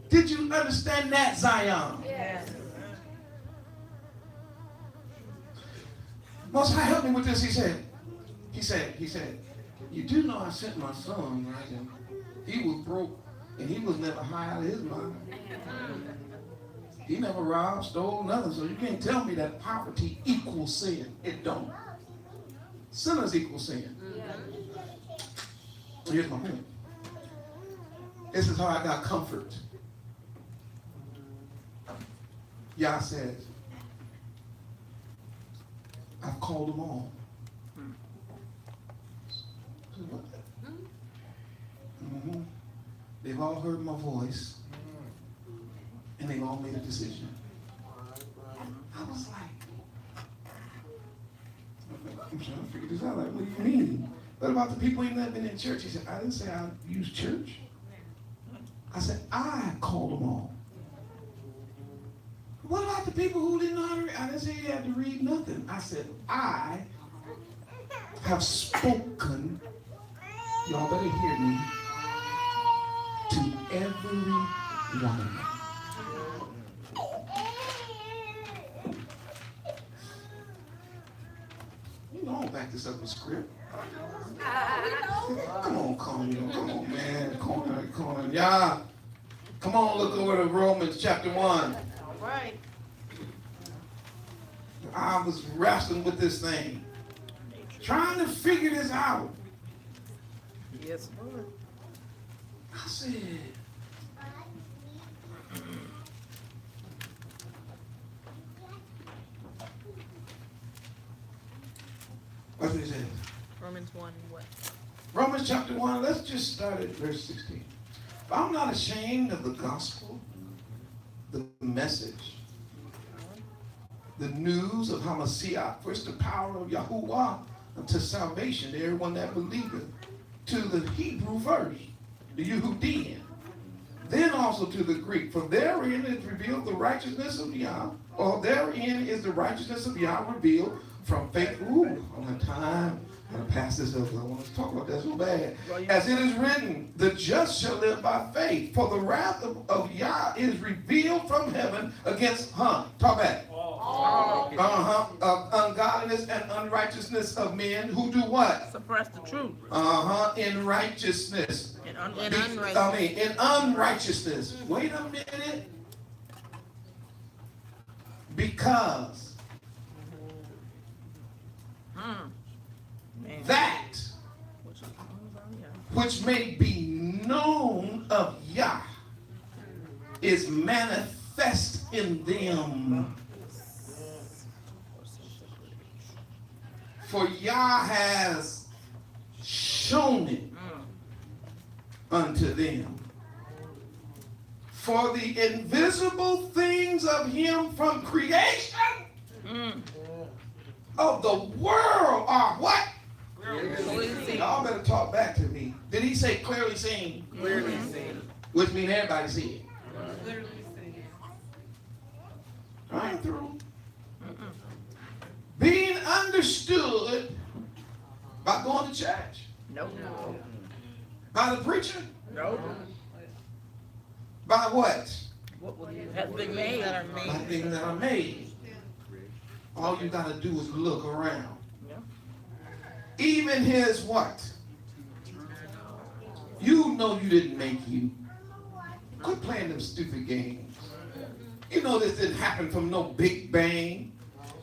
S1: Did you understand that, Zion?
S2: Yes.
S1: Most High help me with this. He said, you do know I sent my son, right? And he was broke and he was never high out of his mind. He never robbed, stole, nothing. So you can't tell me that poverty equals sin. It don't. Sinners equal sin. Here's my point. This is how I got comfort. Yah says, I've called them all. What? Mm-hmm. They've all heard my voice, and they've all made a decision. I was like, I'm trying to figure this out. Like, what do you mean? What about the people who've never been in church? He said, I didn't say I use church. I said, I called them all. What about the people who didn't know how to read? I didn't say you had to read nothing. I said, I have spoken, y'all better hear me, to every one of them. like this up in script. Come on, Conan. Come on, man. Conan. Yeah. Come on, look over to Romans chapter 1.
S2: All right.
S1: I was wrestling with this thing, trying to figure this out.
S2: Yes, Lord.
S1: I said, what did it say?
S2: Romans 1, what?
S1: Romans chapter 1, let's just start at verse 16. For I'm not ashamed of the gospel, the message, the news of Hamashiach, for it's the power of Yahuwah unto salvation to everyone that believeth, to the Hebrew first, the Yehudim, then also to the Greek. For therein is revealed the righteousness of Yah, or therein is the righteousness of Yah revealed from faith. Ooh, I don't have time. I'm going to pass this over. I want to talk about that so bad. As it is written, the just shall live by faith. For the wrath of Yah is revealed from heaven against, talk back. Of ungodliness and unrighteousness of men who do what?
S2: Suppress the truth.
S1: In righteousness.
S2: In unrighteousness.
S1: In unrighteousness. Wait a minute. Because that which may be known of Yah is manifest in them. For Yah has shown it unto them. For the invisible things of him from creation of the world are what? Y'all better talk back to me. Did he say clearly seen?
S2: Clearly seen.
S1: Which means everybody see it. I ain't through. Being understood by going to church.
S2: Nope.
S1: By the preacher.
S2: Nope.
S1: By what?
S2: Has been made.
S1: By things that are made. All you got to do is look around. Even his what? You know you didn't make you. Quit playing them stupid games. You know this didn't happen from no big bang.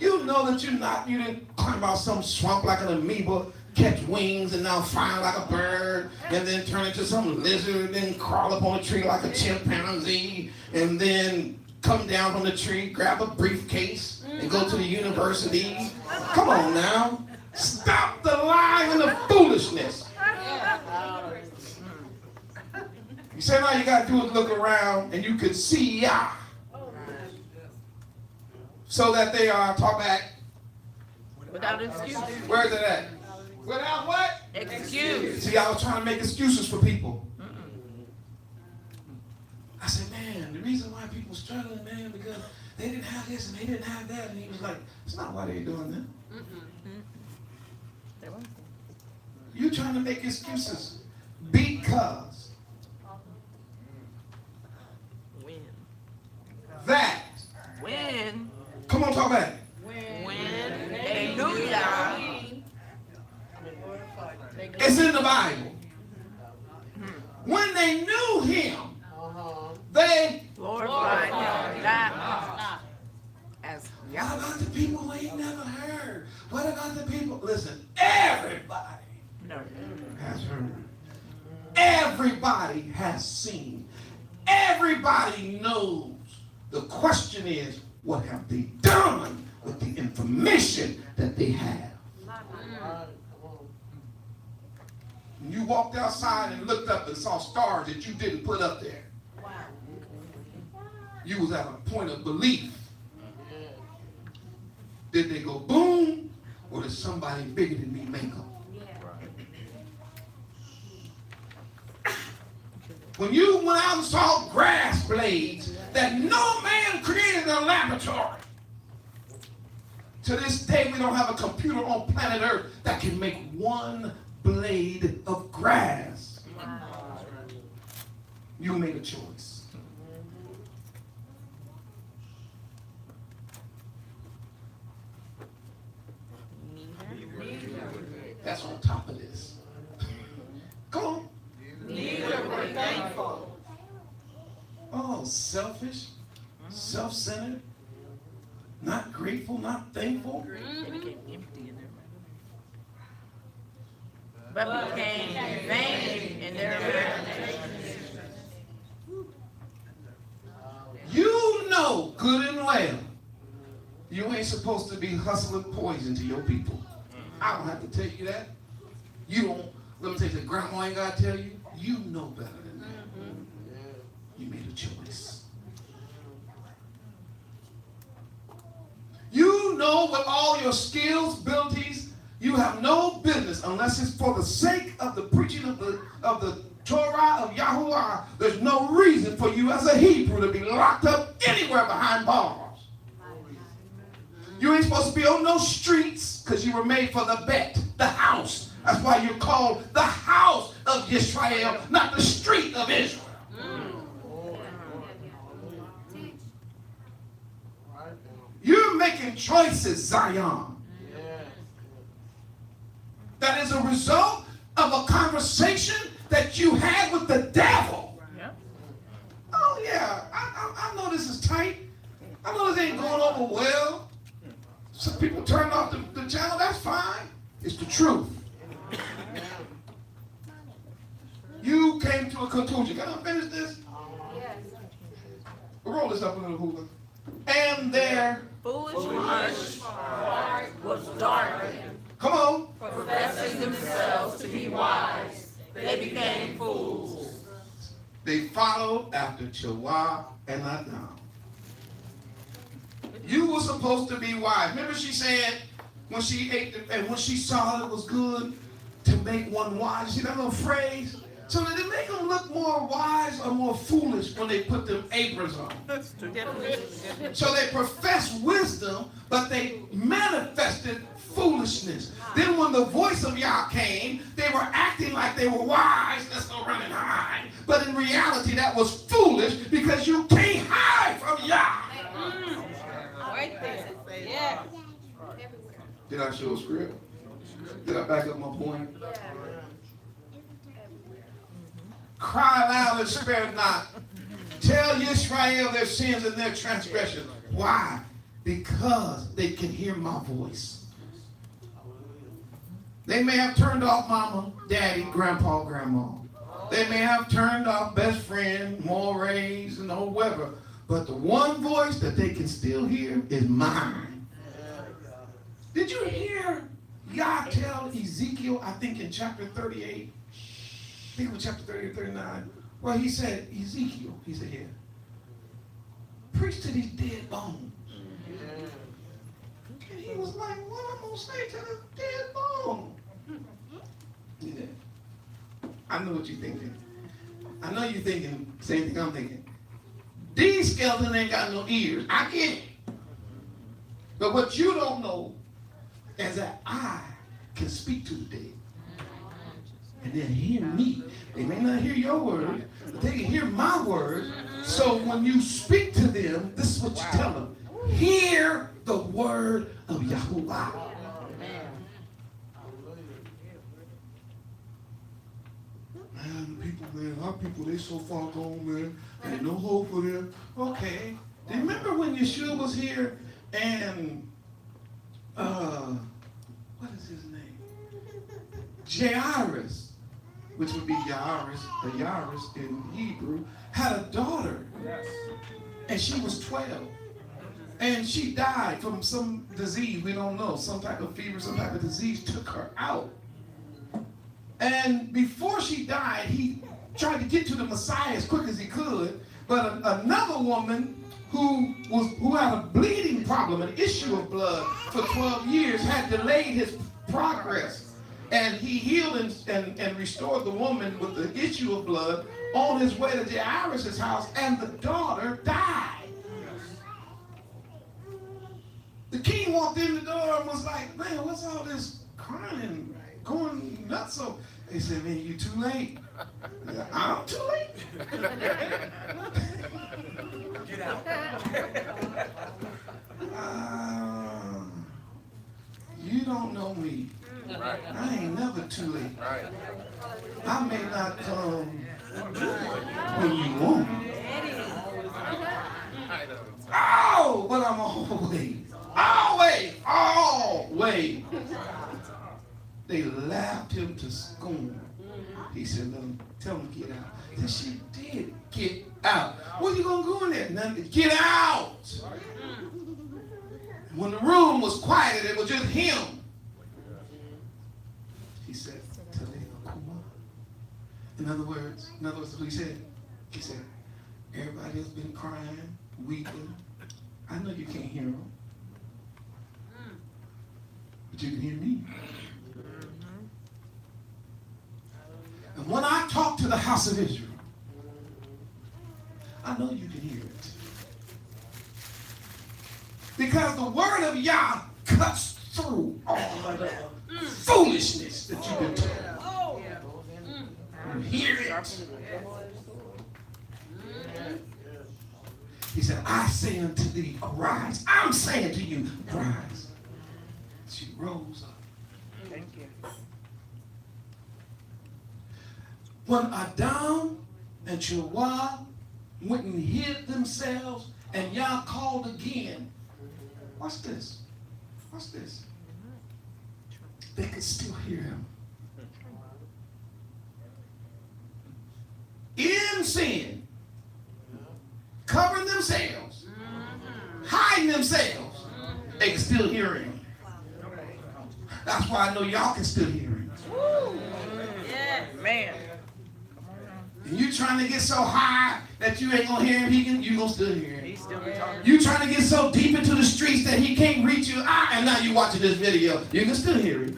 S1: You know that you didn't climb out some swamp like an amoeba, catch wings and now fly like a bird, and then turn into some lizard, and then crawl up on a tree like a chimpanzee, and then come down from the tree, grab a briefcase, and go to the university. Come on now. Stop the lie and the foolishness. You say all you got to do is look around and you can see Yah. So that they are, talk back.
S2: Without excuse.
S1: Where is it at? Without what?
S2: Excuse.
S1: See, I was trying to make excuses for people. I said, man, the reason why people struggling, man, because they didn't have this and they didn't have that. And he was like, it's not why they're doing that. You trying to make excuses because that.
S2: When
S1: Come on, talk back.
S2: they knew Yah,
S1: It's in the Bible. When they knew him, they
S2: glorified him not as
S1: What
S2: Yah.
S1: about the people who ain't never heard? What about the people? Listen, everybody has heard. Everybody has seen. Everybody knows. The question is, what have they done with the information that they have? When you walked outside and looked up and saw stars that you didn't put up there, you was at a point of belief. Did they go boom, or did somebody bigger than me make them? When you went out and saw grass blades that no man created in a laboratory, to this day we don't have a computer on planet Earth that can make one blade of grass. You made a choice. that's on top of this. Come on.
S2: Neither were thankful.
S1: Oh, selfish, self-centered, not grateful, not thankful.
S2: They became empty in their mind. But became vain in their imaginations.
S1: You know good and well you ain't supposed to be hustling poison to your people. I don't have to tell you that. You don't, let me tell you, that grandma ain't got to tell you. You know better than that. You made a choice. You know with all your skills, abilities, you have no business unless it's for the sake of the preaching of the Torah of Yahuwah. There's no reason for you as a Hebrew to be locked up anywhere behind bars. You ain't supposed to be on no streets because you were made for the bet, the house. That's why you're called the house of Israel, not the street of Israel. You're making choices, Zion. That is a result of a conversation that you had with the devil.
S2: Yeah.
S1: Oh, yeah, I know this is tight. I know this ain't going over well. Some people turn off the channel, that's fine. It's the truth. You came to a conclusion. Can I finish this?
S3: Yes.
S1: Roll this up a little, Hula. And their,
S2: Foolish heart was darkened,
S1: come on,
S2: professing themselves to be wise. They became fools.
S1: they followed after Chawah and Adam. You were supposed to be wise. Remember she said when she ate and when she saw it was good to make one wise. See that little phrase? So did it make them look more wise or more foolish when they put them aprons on? So they professed wisdom, but they manifested foolishness. Then when the voice of Yah came, they were acting like they were wise. Let's go run and hide. But in reality, that was foolish because you can't hide from Yah.
S2: Right there. Yeah.
S1: Did I show a script? Did I back up my point? Cry loud and spare not. Tell Israel their sins and their transgressions. Why? Because they can hear my voice. They may have turned off mama, daddy, grandpa, grandma. They may have turned off best friend, mores, and whoever. But the one voice that they can still hear is mine. Did you hear Yah tell Ezekiel, I think in chapter 38, I think it was chapter 38, 39, where he said, Ezekiel, he said, yeah, preach to these dead bones. And he was like, what am I going to say to this dead bone? Yeah. I know what you're thinking. I know you're thinking the same thing I'm thinking. These skeletons ain't got no ears. I get it. But what you don't know is that I can speak to the dead. And then hear me. They may not hear your word, but they can hear my word. So when you speak to them, this is what you tell them. Hear the word of Yahuwah. Man, people, man, our people, they so far gone, man. Ain't no hope for them. Okay. Do you remember when Yeshua was here and, what is his name? Jairus, which would be Yairus in Hebrew, had a daughter. And she was 12. And she died from some disease, we don't know, some type of fever, some type of disease took her out. And before she died, he tried to get to the Messiah as quick as he could. But another woman who had a bleeding problem, an issue of blood for 12 years, had delayed his progress. And he healed and restored the woman with the issue of blood on his way to Jairus' house, and the daughter died. The king walked in the door and was like, man, what's all this crying, going nuts? So he said, man, you too late. I'm too late. Get out. You don't know me. I ain't never too late. I may not come when you want me. Oh, but I'm always. They laughed him to scorn. He said, tell him to get out. Then she did get out. What are you going to go in there? Nothing. Get out. When the room was quiet, it was just him. He said, in other words, what he said? He said, everybody has been crying, weeping. I know you can't hear them, but you can hear me. And when I talk to the house of Israel, I know you can hear it. Because the word of Yah cuts through all of the foolishness that you've been told. You hear it. He said, I say unto thee, arise. I'm saying to you, arise. She rose up.
S2: Thank you.
S1: When Adam and Chawah went and hid themselves and Yah called again, watch this. Watch this. They could still hear him. In sin, covering themselves, hiding themselves, they can still hear him. That's why I know y'all can still hear him.
S2: Yeah, man.
S1: And you trying to get so high that you ain't gonna hear him, you gonna still hear him.
S2: He's still talking.
S1: You trying to get so deep into the streets that he can't reach you, and now you watching this video, you can still hear him.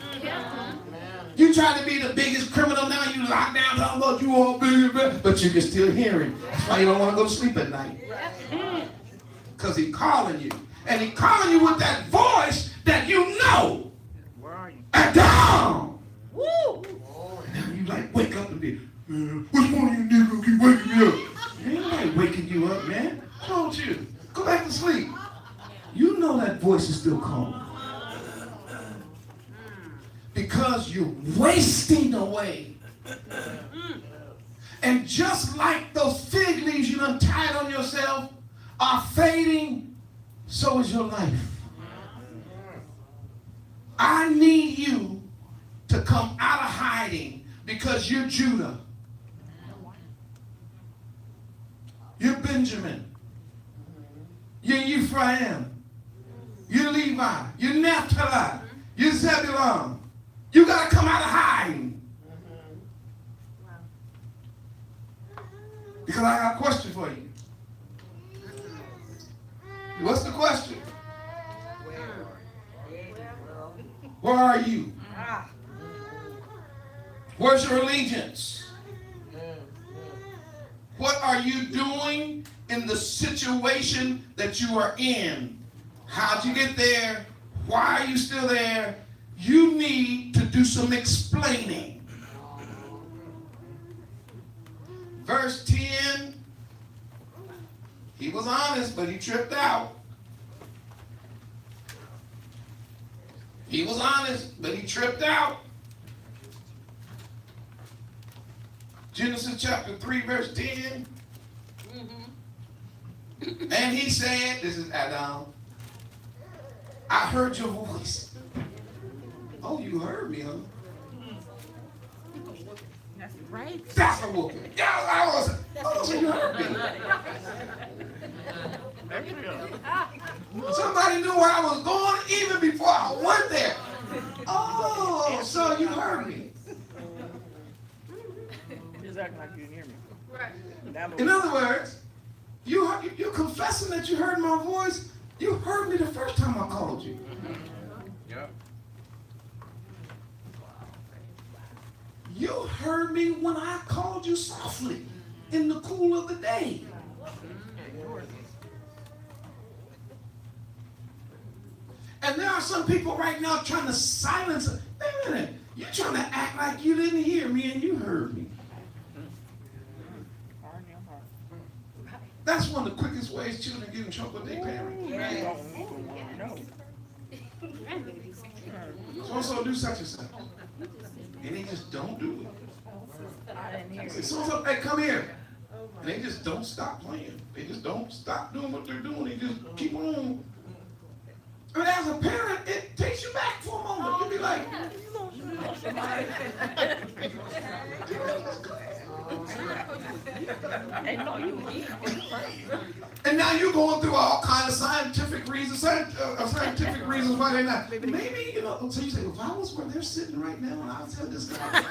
S1: You trying to be the biggest criminal now, you locked down talking about you all big, but you can still hear him. That's why you don't want to go to sleep at night. Because he's calling you. And he's calling you with that voice that you know.
S2: Where are you?
S1: Adam! Woo! Now you like, wake up and be, which one of you niggas keep waking me up? Ain't nobody waking you up, man. Don't you? Go back to sleep. You know that voice is still calling. Because you're wasting away. And just like those fig leaves you done tied on yourself are fading, so is your life. I need you to come out of hiding because you're Judah. You're Benjamin. You're Ephraim. You're Levi. You're Naphtali. You're Zebulun. You got to come out of hiding. Because I got a question for you. What's the question? Where are you? Where's your allegiance? What are you doing in the situation that you are in? How'd you get there? Why are you still there? You need to do some explaining. Verse 10, he was honest, but he tripped out. He was honest, but he tripped out. Genesis chapter 3, verse 10. And he said, this is Adam, I heard your voice. Oh, you heard me, huh?
S2: That's right.
S1: That's a whooping. Yeah, I was. Oh, so you heard me. Somebody knew where I was going even before I went there. Oh, so you heard me.
S2: Just acting like you didn't hear me.
S3: Right.
S1: In other words, you're confessing that you heard my voice. You heard me the first time I called you.
S5: Yeah.
S1: You heard me when I called you softly in the cool of the day. And there are some people right now trying to silence it. Wait a minute. You're trying to act like you didn't hear me and you heard me. That's one of the quickest ways children get in trouble with their parents. So do such and such. and they just don't do it.
S2: I didn't hear
S1: I
S2: you.
S1: say, so, hey, come here. And they just don't stop playing. They just don't stop doing what they're doing. They just keep on. And as a parent, it takes you back for a moment. You'll be like, and now you're going through all kinds of scientific reasons why they're not. Maybe, you know, so you say, if I was where they're sitting right now and I said this guy,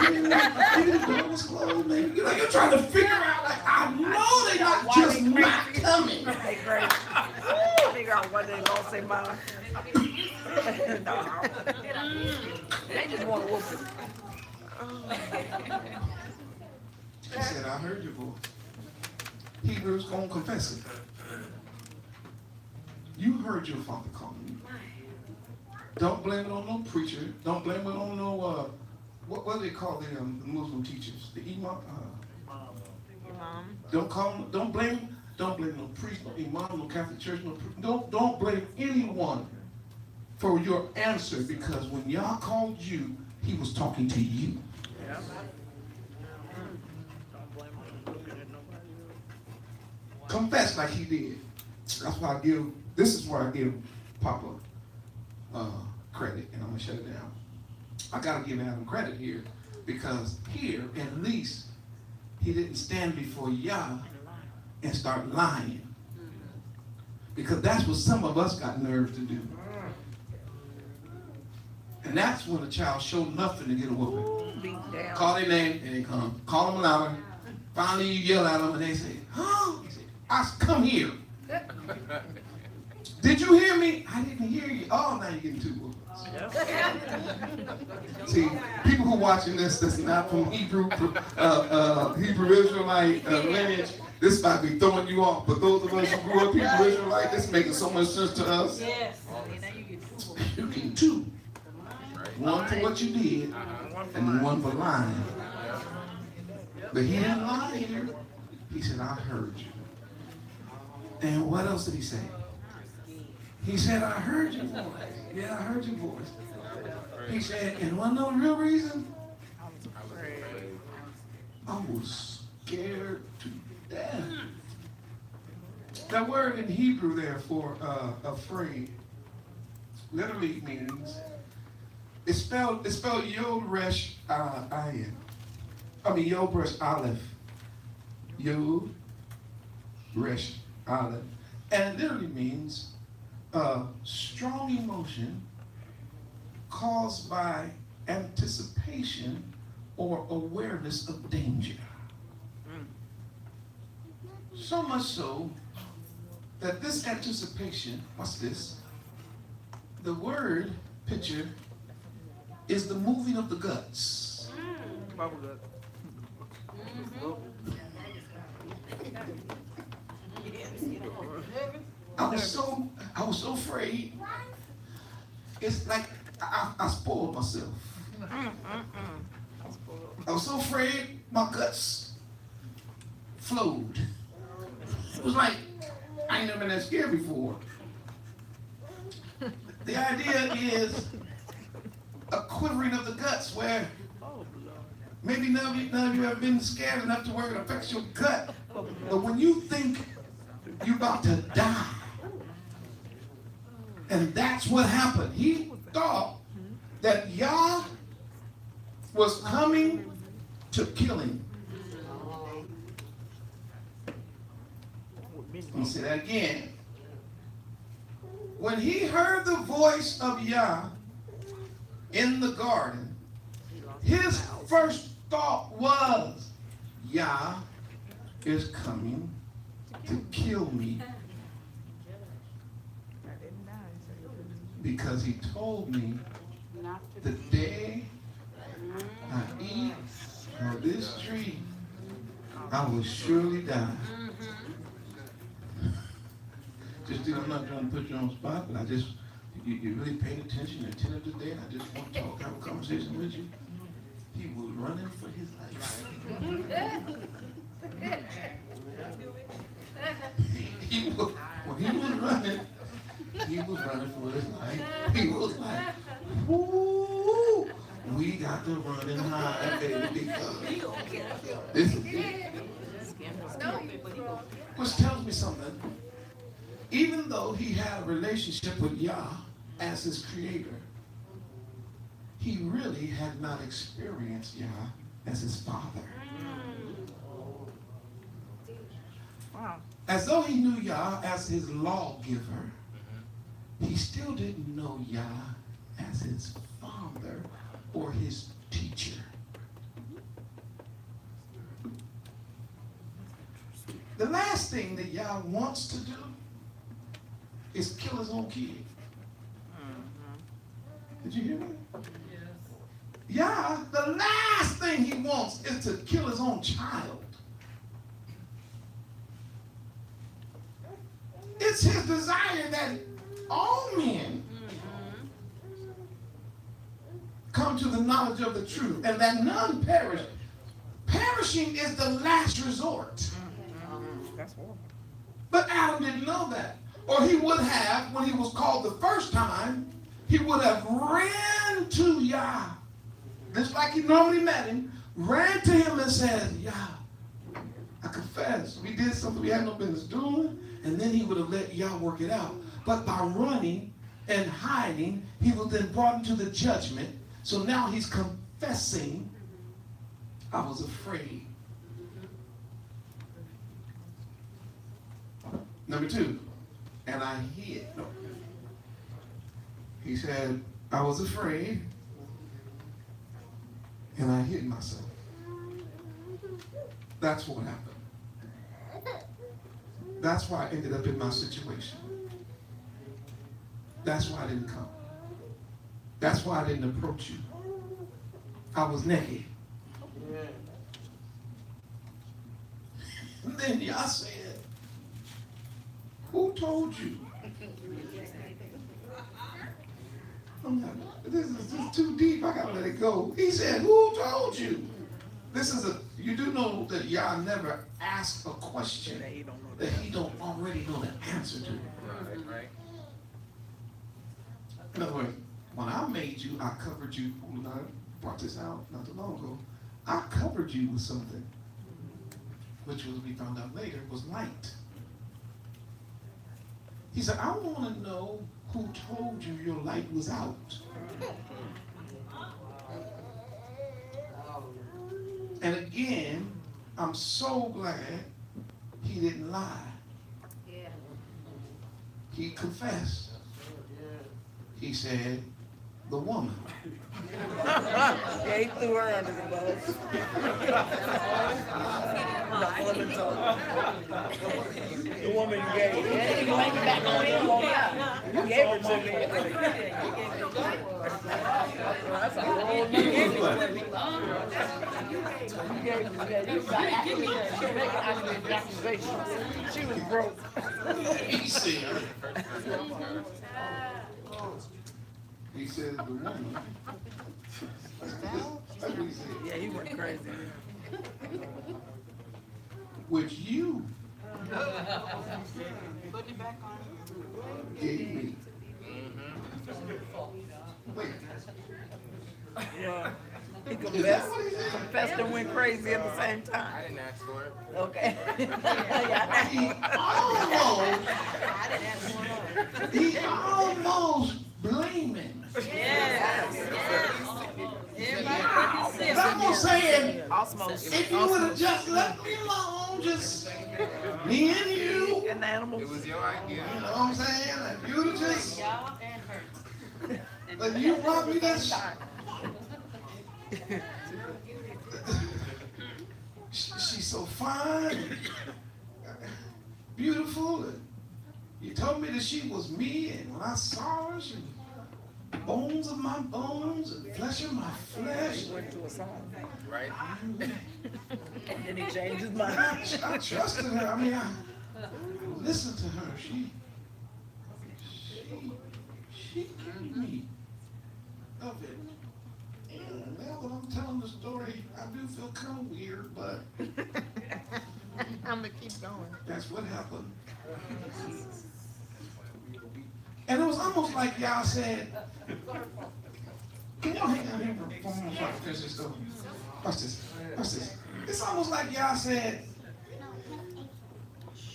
S1: maybe the door was closed, maybe, you know, you're trying to figure out, like, I know they're not just not coming.
S2: They great. Figure out what they're gonna say, Mom. No. They just want to whoop it.
S1: He said, I heard your voice. Hebrews gonna confess it. You heard your father calling you. Don't blame it on no preacher. Don't blame it on no what do they call the Muslim teachers? The imam. Don't blame no priest, no imam, no Catholic church, don't blame anyone for your answer, because when Yah called you, he was talking to you.
S2: Yeah.
S1: Confess like he did. That's why this is where I give Papa credit, and I'm gonna shut it down. I gotta give Adam credit here, because here, at least, he didn't stand before Yah and start lying. Because that's what some of us got nerve to do. And that's when a child showed nothing to get a whooping.
S2: Beat down.
S1: Call their name and they come. Call them louder. Finally you yell at them and they say, huh? He said, come here. Did you hear me? I didn't hear you. Oh, now you're getting two whoopings. See, people who are watching this that's not from Hebrew Israelite lineage, this might be throwing you off. But those of us who grew up Hebrew Israelite, this is making so much sense to us.
S3: Yes.
S1: You get two. One for what you did, and one for lying. But he didn't lie here. He said, I heard you. And what else did he say? He said, I heard your voice. Yeah, I heard your voice. He said, and one no real reason? I was scared to death. That word in Hebrew there for afraid literally means, it's spelled Yod Resh Ayin. Yod Resh Aleph. Yod Resh Aleph. And it literally means strong emotion caused by anticipation or awareness of danger. So much so that this anticipation, what's this? The word picture is the moving of the guts.
S2: Bubble gut.
S1: I was so afraid. It's like I spoiled myself. I was so afraid my guts flowed. It was like I ain't never been that scared before. The idea is a quivering of the guts where maybe none of you have been scared enough to where it affects your gut. But when you think you're about to die, and that's what happened. He thought that Yah was coming to kill him. Let me say that again. When he heard the voice of Yah in the garden, his first thought was, Yah is coming to kill me. Because he told me the day I eat of this tree, I will surely die. Just I'm not trying to put you on the spot, but you really paid attention and attentive today, and I just want to talk, have a conversation with you. He was running for his life. When he was running for his life. He was like, whoo, We got to run and hide, baby, because this is it. Which tells me something. Even though he had a relationship with Yah as his creator, he really had not experienced Yah as his father.
S2: Wow.
S1: As though he knew Yah as his lawgiver, he still didn't know Yah as his father or his teacher. The last thing that Yah wants to do is kill his own kid. Did you hear me? Yah, the last thing he wants is to kill his own child. It's his desire that all men come to the knowledge of the truth and that none perish. Perishing is the last resort.
S2: That's horrible.
S1: But Adam didn't know that. Or he would have, when he was called the first time, he would have ran to Yah, just like he normally met him, ran to him and said, Yah, I confess, we did something we had no business doing, and then he would have let Yah work it out. But by running and hiding, he was then brought into the judgment. So now he's confessing, I was afraid. Number two, and I hid. No. He said, I was afraid, and I hid myself. That's what happened. That's why I ended up in my situation. That's why I didn't come. That's why I didn't approach you. I was naked. And then Yah said, who told you? I'm not, this is too deep. I gotta let it go. He said, who told you? You do know that Yah never asks a question that he don't already know the answer to.
S5: Right.
S1: In other words, when I made you, I covered you. When I brought this out not too long ago, I covered you with something, which was, we found out later, was light. He said, I want to know who told you your light was out. And again, I'm so glad he didn't lie. He confessed. He said, the woman.
S2: Yeah, he threw her under the bus. The woman gave it. Yeah, he blamed it back on him. You gave it to me. That's a whole new thing. You gave it to me. You got accusations. She was broke.
S1: He said, he said, the woman. That's what he said.
S2: Yeah, he went crazy.
S1: Which you gave me. Wait,
S2: Yeah. He
S1: is that
S2: confessed,
S1: what he said?
S2: confessed and went crazy at the same
S5: I
S2: time.
S5: didn't ask for it.
S2: Okay.
S1: He almost blaming. But I'm gonna say it.
S2: Osmosis.
S1: If you would have just left me alone, just me and you,
S2: And the animals.
S5: It was your idea.
S1: you know what I'm saying? If you would have just, but you brought me that shot. She's so fine, beautiful, and you told me that she was me, and when I saw her, she was bones of my bones and flesh of my flesh.
S2: Went to a song.
S5: Right?
S2: And then he changed his mind.
S1: I trusted her. I mean, I listened to her. She gave me of it. And now that I'm telling the story, I do feel kind of weird, but
S4: I'm gonna keep going.
S1: that's what happened. And it was almost like y'all said, Can y'all hang out here for a moment before I finish this story? Watch this. Watch this. It's almost like y'all said,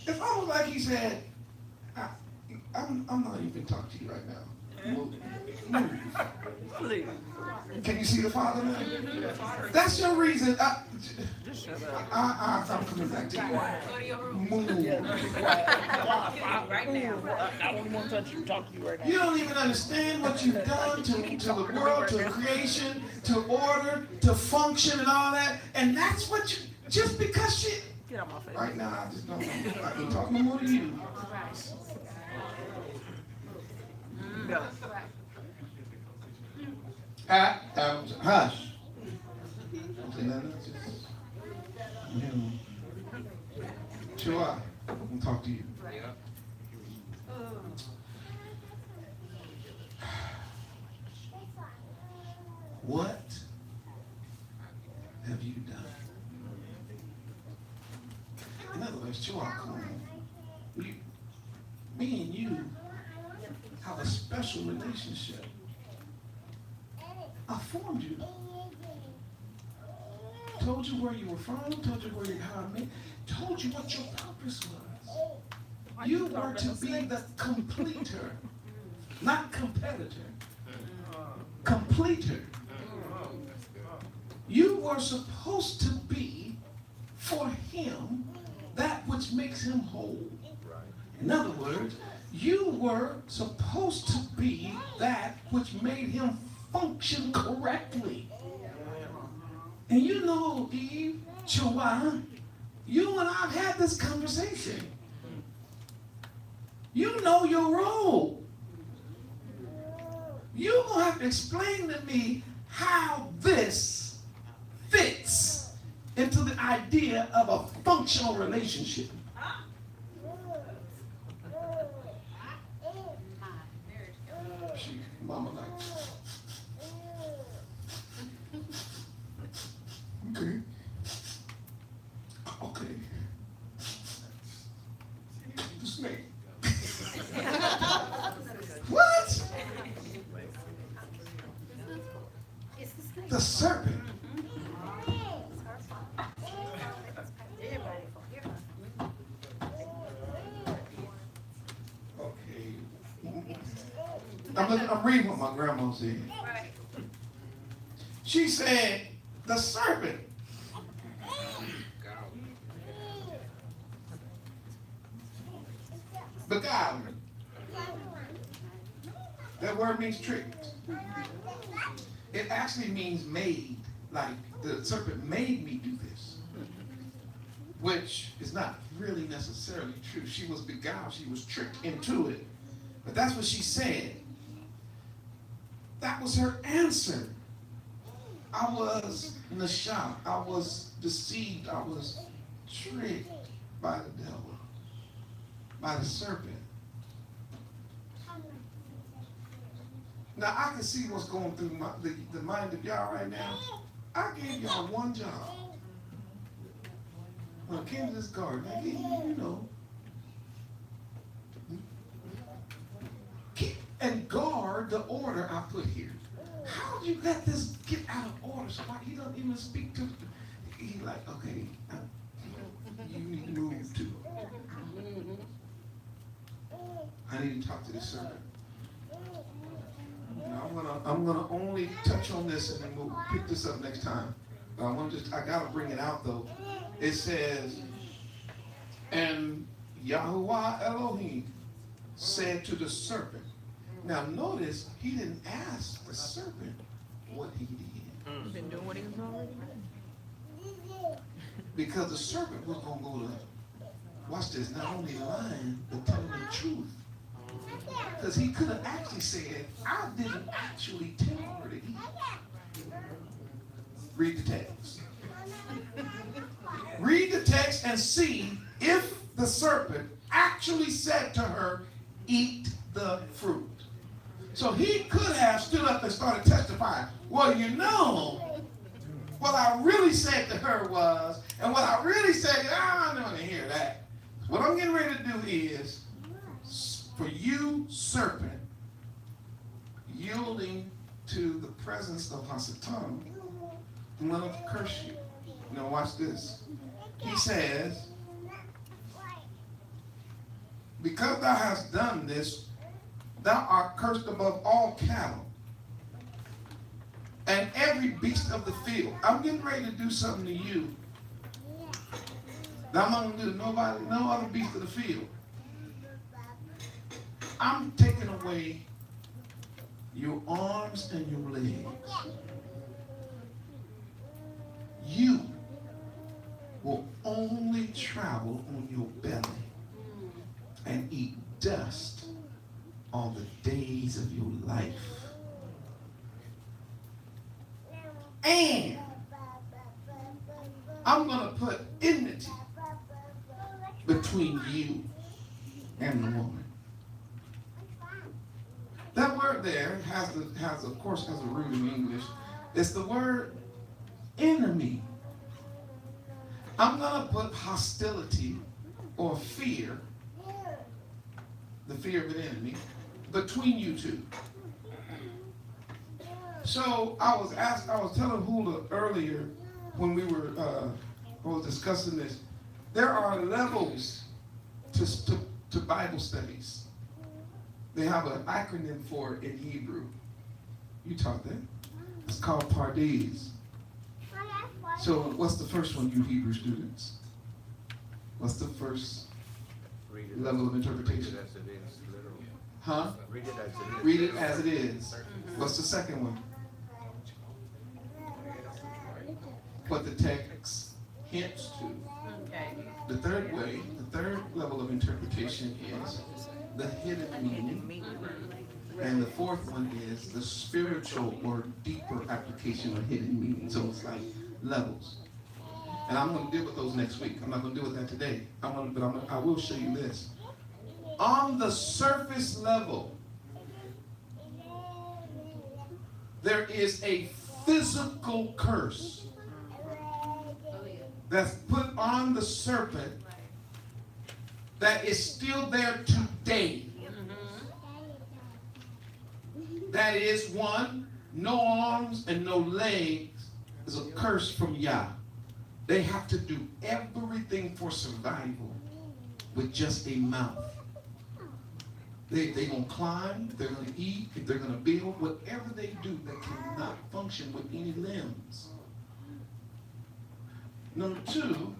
S1: it's almost like he said, I'm not even talking to you right now. Move.
S2: Please.
S1: Can you see the Father now? That's your reason.
S2: Just shut up.
S1: I'm coming back to you. Move.
S2: Right now. I don't want to touch you, talk to you right now.
S1: You don't even understand what you've done to the world, to creation, to order, to function and all that. And that's what you, just because shit.
S2: Get out my face.
S1: Right now, I just don't, I can talk no more to you.
S2: Go.
S1: Hush. Don't say nothing else, just, Chua, I'm gonna talk to you. What have you done? In other words, Chua, come on. Me and you have a special relationship. I formed you. Told you where you were from, told you how I met, told you what your purpose was. You were to be the completer, not competitor. Completer. You were supposed to be for him that which makes him whole. In other words, you were supposed to be that which made him function correctly. And you know, Eve, Chua, you and I have had this conversation. You know your role. You're going to have to explain to me how this fits into the idea of a functional relationship. Mama like, okay. Okay. The snake. What? The serpent. Okay. I'm reading what my grandma said. She said, the serpent. Beguilement. That word means tricked. It actually means made. Like the serpent made me do this. Which is not really necessarily true. She was beguiled. She was tricked into it. But that's what she said. That was her answer. I was nashah. I was deceived. I was tricked by the devil, by the serpent. Now I can see what's going through the mind of y'all right now. I gave y'all one job. When I came to this garden, I gave you, keep and guard the order I put here. How do you let this get out of order? So like he doesn't even speak to. He's like, okay, you need to move too. I need to talk to this servant. Now I'm gonna only touch on this and then we'll pick this up next time. But I gotta bring it out though. It says, and Yahuwah Elohim said to the serpent. Now notice he didn't ask the serpent what he did.
S4: Been doing what he was already doing.
S1: Because the serpent was gonna go to, watch this, not only lying, but telling the truth. Because he could have actually said, I didn't actually tell her to eat. Read the text. Read the text and see if the serpent actually said to her, eat the fruit. So he could have stood up and started testifying. Well, what I really said to her was, and what I really said, I don't want to hear that. What I'm getting ready to do is, for you, serpent, yielding to the presence of Hasatan, I'm going to curse you. Now watch this. He says, because thou hast done this, thou art cursed above all cattle and every beast of the field. I'm getting ready to do something to you that I'm not going to do to nobody, no other beast of the field. I'm taking away your arms and your legs. You will only travel on your belly and eat dust all the days of your life. And I'm going to put enmity between you and the woman. That word there has of course a root in English. It's the word enemy. I'm going to put hostility or fear, the fear of an enemy, between you two. So I was telling Hula earlier when we were I was discussing this. There are levels to Bible studies. They have an acronym for it in Hebrew. You taught that. It's called Pardes. So what's the first one, you Hebrew students? What's the first level of interpretation?
S5: Read it as it is, literally.
S1: Huh?
S5: Read it as it is.
S1: Read it as it is. What's the second one? What the text hints to.
S2: Okay.
S1: The third way, the third level of interpretation is the hidden meaning. And the fourth one is the spiritual or deeper application of hidden meaning. So it's like levels. And I'm going to deal with those next week. I'm not going to deal with that today. I will show you this. On the surface level, there is a physical curse that's put on the serpent that is still there today. That is one, no arms and no legs is a curse from Yah. They have to do everything for survival with just a mouth. They're going to climb, they're going to eat, they're going to build, whatever they do, they cannot function with any limbs. Number two,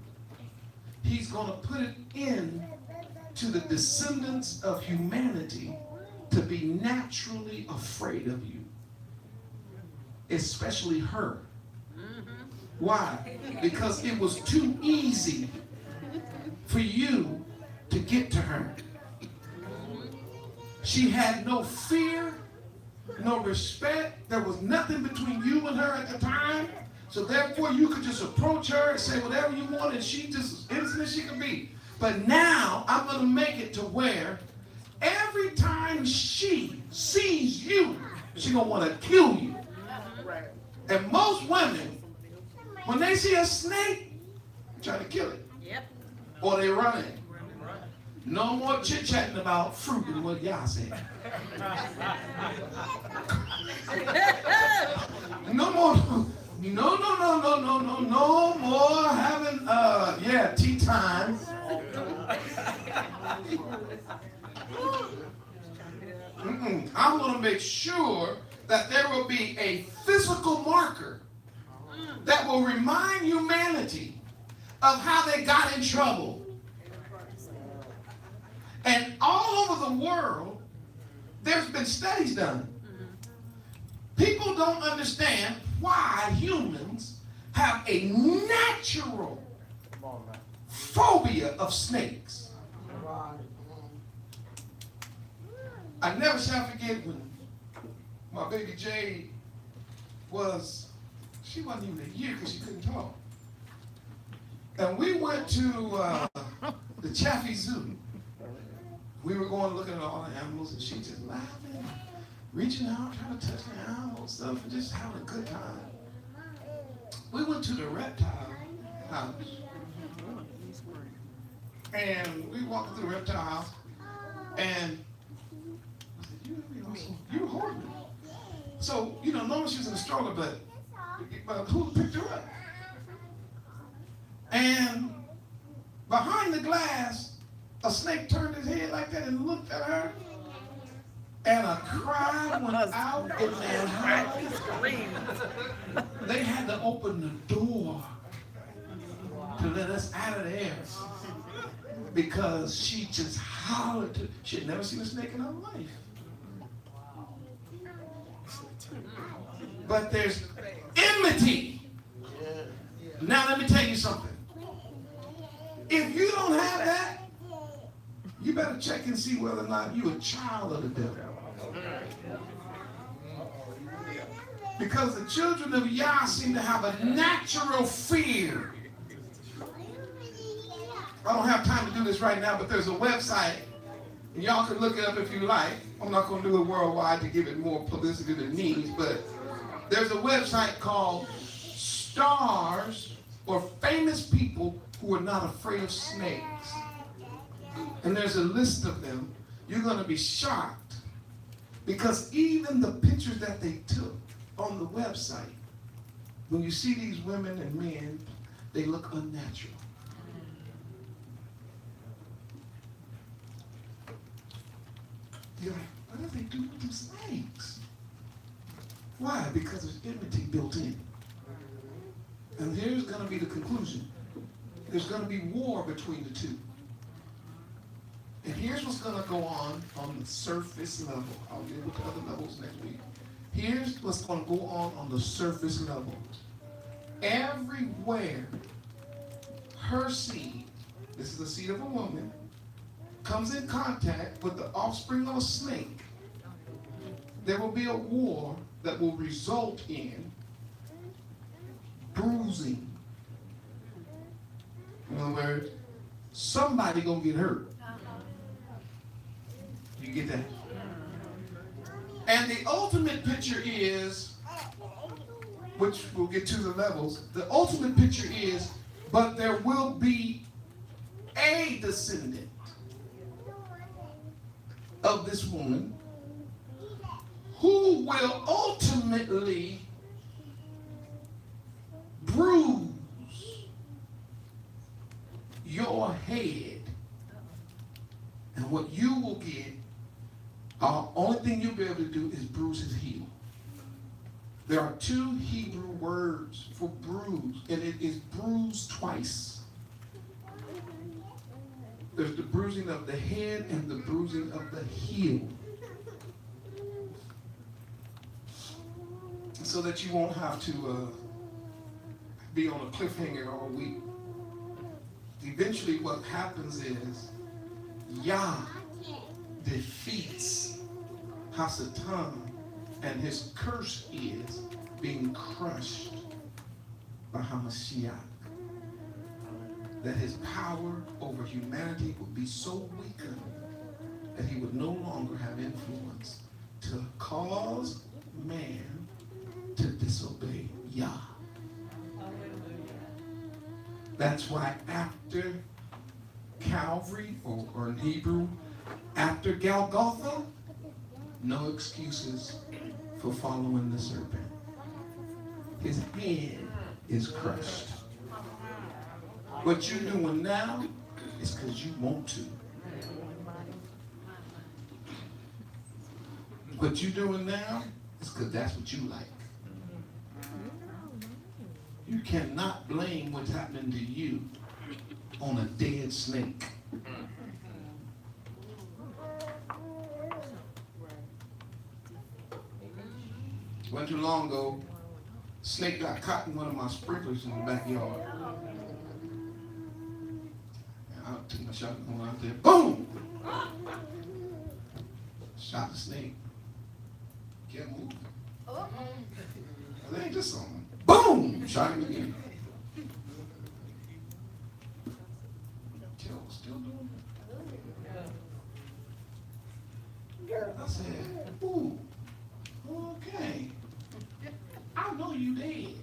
S1: he's going to put it in to the descendants of humanity to be naturally afraid of you, especially her. Why? Because it was too easy for you to get to her. She had no fear, no respect. There was nothing between you and her at the time. So therefore you could just approach her and say whatever you want, and she just as innocent as she could be. But now I'm going to make it to where every time she sees you, she's going to want to kill you. And most women, when they see a snake, try to kill it.
S2: Yep.
S1: Or they run it. No more chit-chatting about fruit and what y'all said. No more. No more having, tea time. I'm going to make sure that there will be a physical marker that will remind humanity of how they got in trouble. And all over the world, there's been studies done. People don't understand why humans have a natural phobia of snakes. I never shall forget when my baby Jade she wasn't even a year because she couldn't talk. And we went to the Chaffee Zoo. We were going looking at all the animals, and she just laughing, reaching out, trying to touch the animals, stuff, and just having a good time. We went to the reptile house, and we walked through the reptile house, and I said, you were holding me. So, normally she was in a stroller, but who picked her up? And behind the glass, a snake turned his head like that and looked at her. And a cry went out in their house. They had to open the door to let us out of there because she just hollered. She had never seen a snake in her life. But there's enmity. Now let me tell you something. If you don't have that, you better check and see whether or not you're a child of the devil. Because the children of Yah seem to have a natural fear. I don't have time to do this right now, but there's a website, and y'all can look it up if you like. I'm not going to do it worldwide to give it more publicity than it needs, but there's a website called Stars or Famous People Who Are Not Afraid of Snakes. And there's a list of them. You're going to be shocked because even the pictures that they took on the website, when you see these women and men, they look unnatural. You're like, what do they do with them snakes? Why? Because there's enmity built in. And here's going to be the conclusion. There's going to be war between the two. And here's what's going to go on the surface level. I'll deal with the other levels next week. Here's what's going to go on the surface level. Everywhere her seed, this is the seed of a woman, comes in contact with the offspring of a snake, there will be a war that will result in bruising. In other words, somebody gonna get hurt. You get that? And the ultimate picture is, which we'll get to the levels, the ultimate picture is, but there will be a descendant of this woman who will ultimately bruise your head. And what you will get, only thing you'll be able to do is bruise his heel. There are two Hebrew words for bruise, and it is bruised twice. There's the bruising of the head and the bruising of the heel. So that you won't have to be on a cliffhanger all week. Eventually what happens is Yah defeats Hasatan, and his curse is being crushed by Hamashiach. That his power over humanity would be so weakened that he would no longer have influence to cause man to disobey Yah. That's why after Calvary, or in Hebrew, after Golgotha, no excuses for following the serpent. His head is crushed. What you're doing now is because you want to. What you're doing now is because that's what you like. You cannot blame what's happening to you on a dead snake. Wasn't too long ago, snake got caught in one of my sprinklers in the backyard. And I took my shotgun out there, boom! Shot the snake. Kept moving. That ain't just something. Boom! Shot him again. Still doing it. I said, ooh, okay. I know you dead.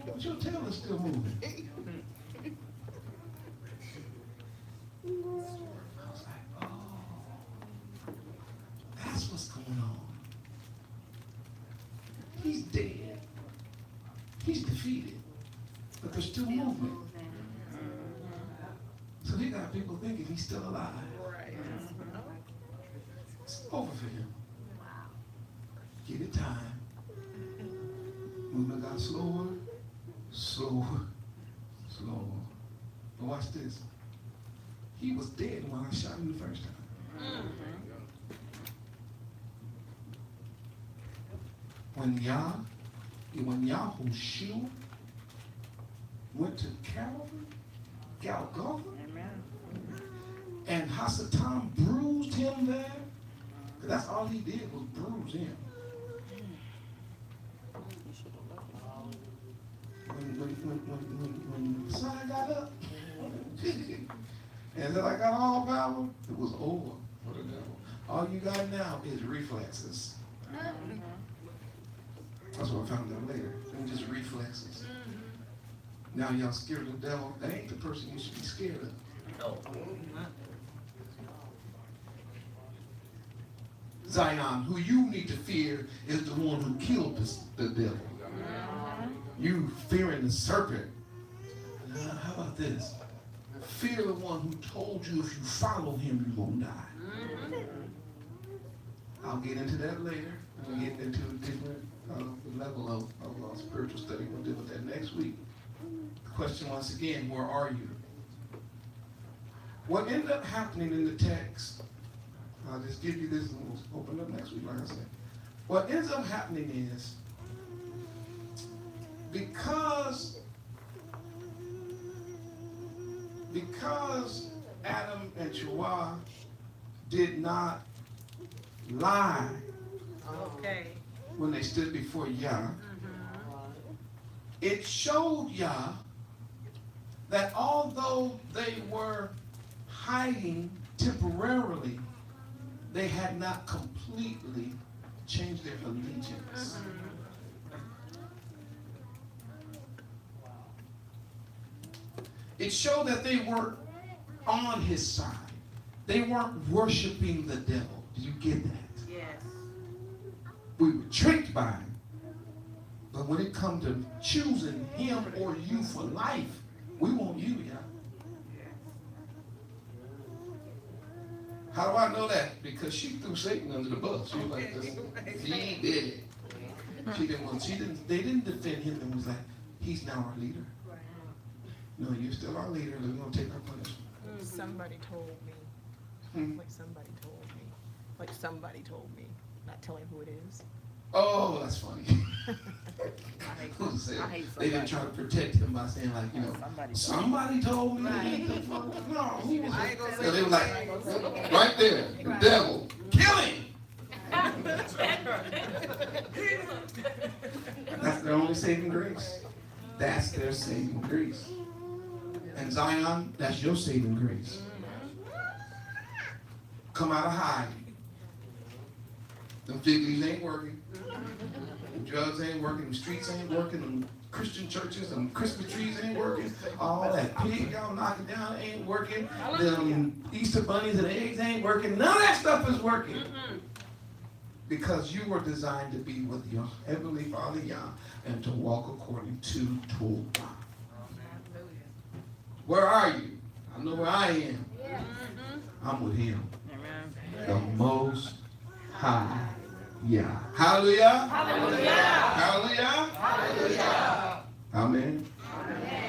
S1: But your tail is still moving. I was like, oh, that's what's going on. he's dead. He's defeated. But there's still movement. So he got people thinking he's still alive. It's over for him. Give it time. Movement got slower, slower, slower. But watch this. He was dead when I shot him the first time. When Yahushua went to Calvary, Golgotha, and Hasatan bruised him there, 'cause that's all he did was bruise him. When the son got up, and then I got all power, it was over for the devil. All you got now is reflexes. That's what I found out later. They're just reflexes. Now y'all scared of the devil. That ain't the person you should be scared of. Zion, who you need to fear, is the one who killed the devil. You fearing the serpent. How about this? Fear the one who told you if you follow him, you're going to die. I'll get into that later. We'll get into a different level of spiritual study. We'll deal with that next week. The question once again, where are you? What ended up happening in the text, I'll just give you this and we'll open up next week, like I said. What ends up happening is, because Adam and Chua did not lie when they stood before Yah, it showed Yah that although they were hiding temporarily, they had not completely changed their allegiance. It showed that they were on his side. They weren't worshiping the devil. Do you get that?
S2: Yes.
S1: We were tricked by him. But when it comes to choosing him or you for life, we want you, yeah. How do I know that? Because she threw Satan under the bus. She was like, he did it. They didn't defend him and was like, he's now our leader. No, you're still our leader. We're going to take our punishment.
S4: Somebody told me. Like somebody told me. Not telling who it is.
S1: Oh, that's funny.
S2: I hate
S1: They didn't try to protect him by saying, like, you know, somebody told me. No, who was it? So they were like, right there, the devil, kill him. That's their only saving grace. That's their saving grace. And Zion, that's your saving grace. Come out of hiding. Them fig leaves ain't working. Them drugs ain't working. Them streets ain't working. Them Christian churches, them Christmas trees ain't working. All that pig y'all knocking down ain't working. Them Easter bunnies and eggs ain't working. None of that stuff is working. Because you were designed to be with your Heavenly Father Yah and to walk according to Torah. Where are you? I know where I am. I'm with him. The Most High Yah. Hallelujah. Hallelujah. Hallelujah. Hallelujah. Amen. Amen.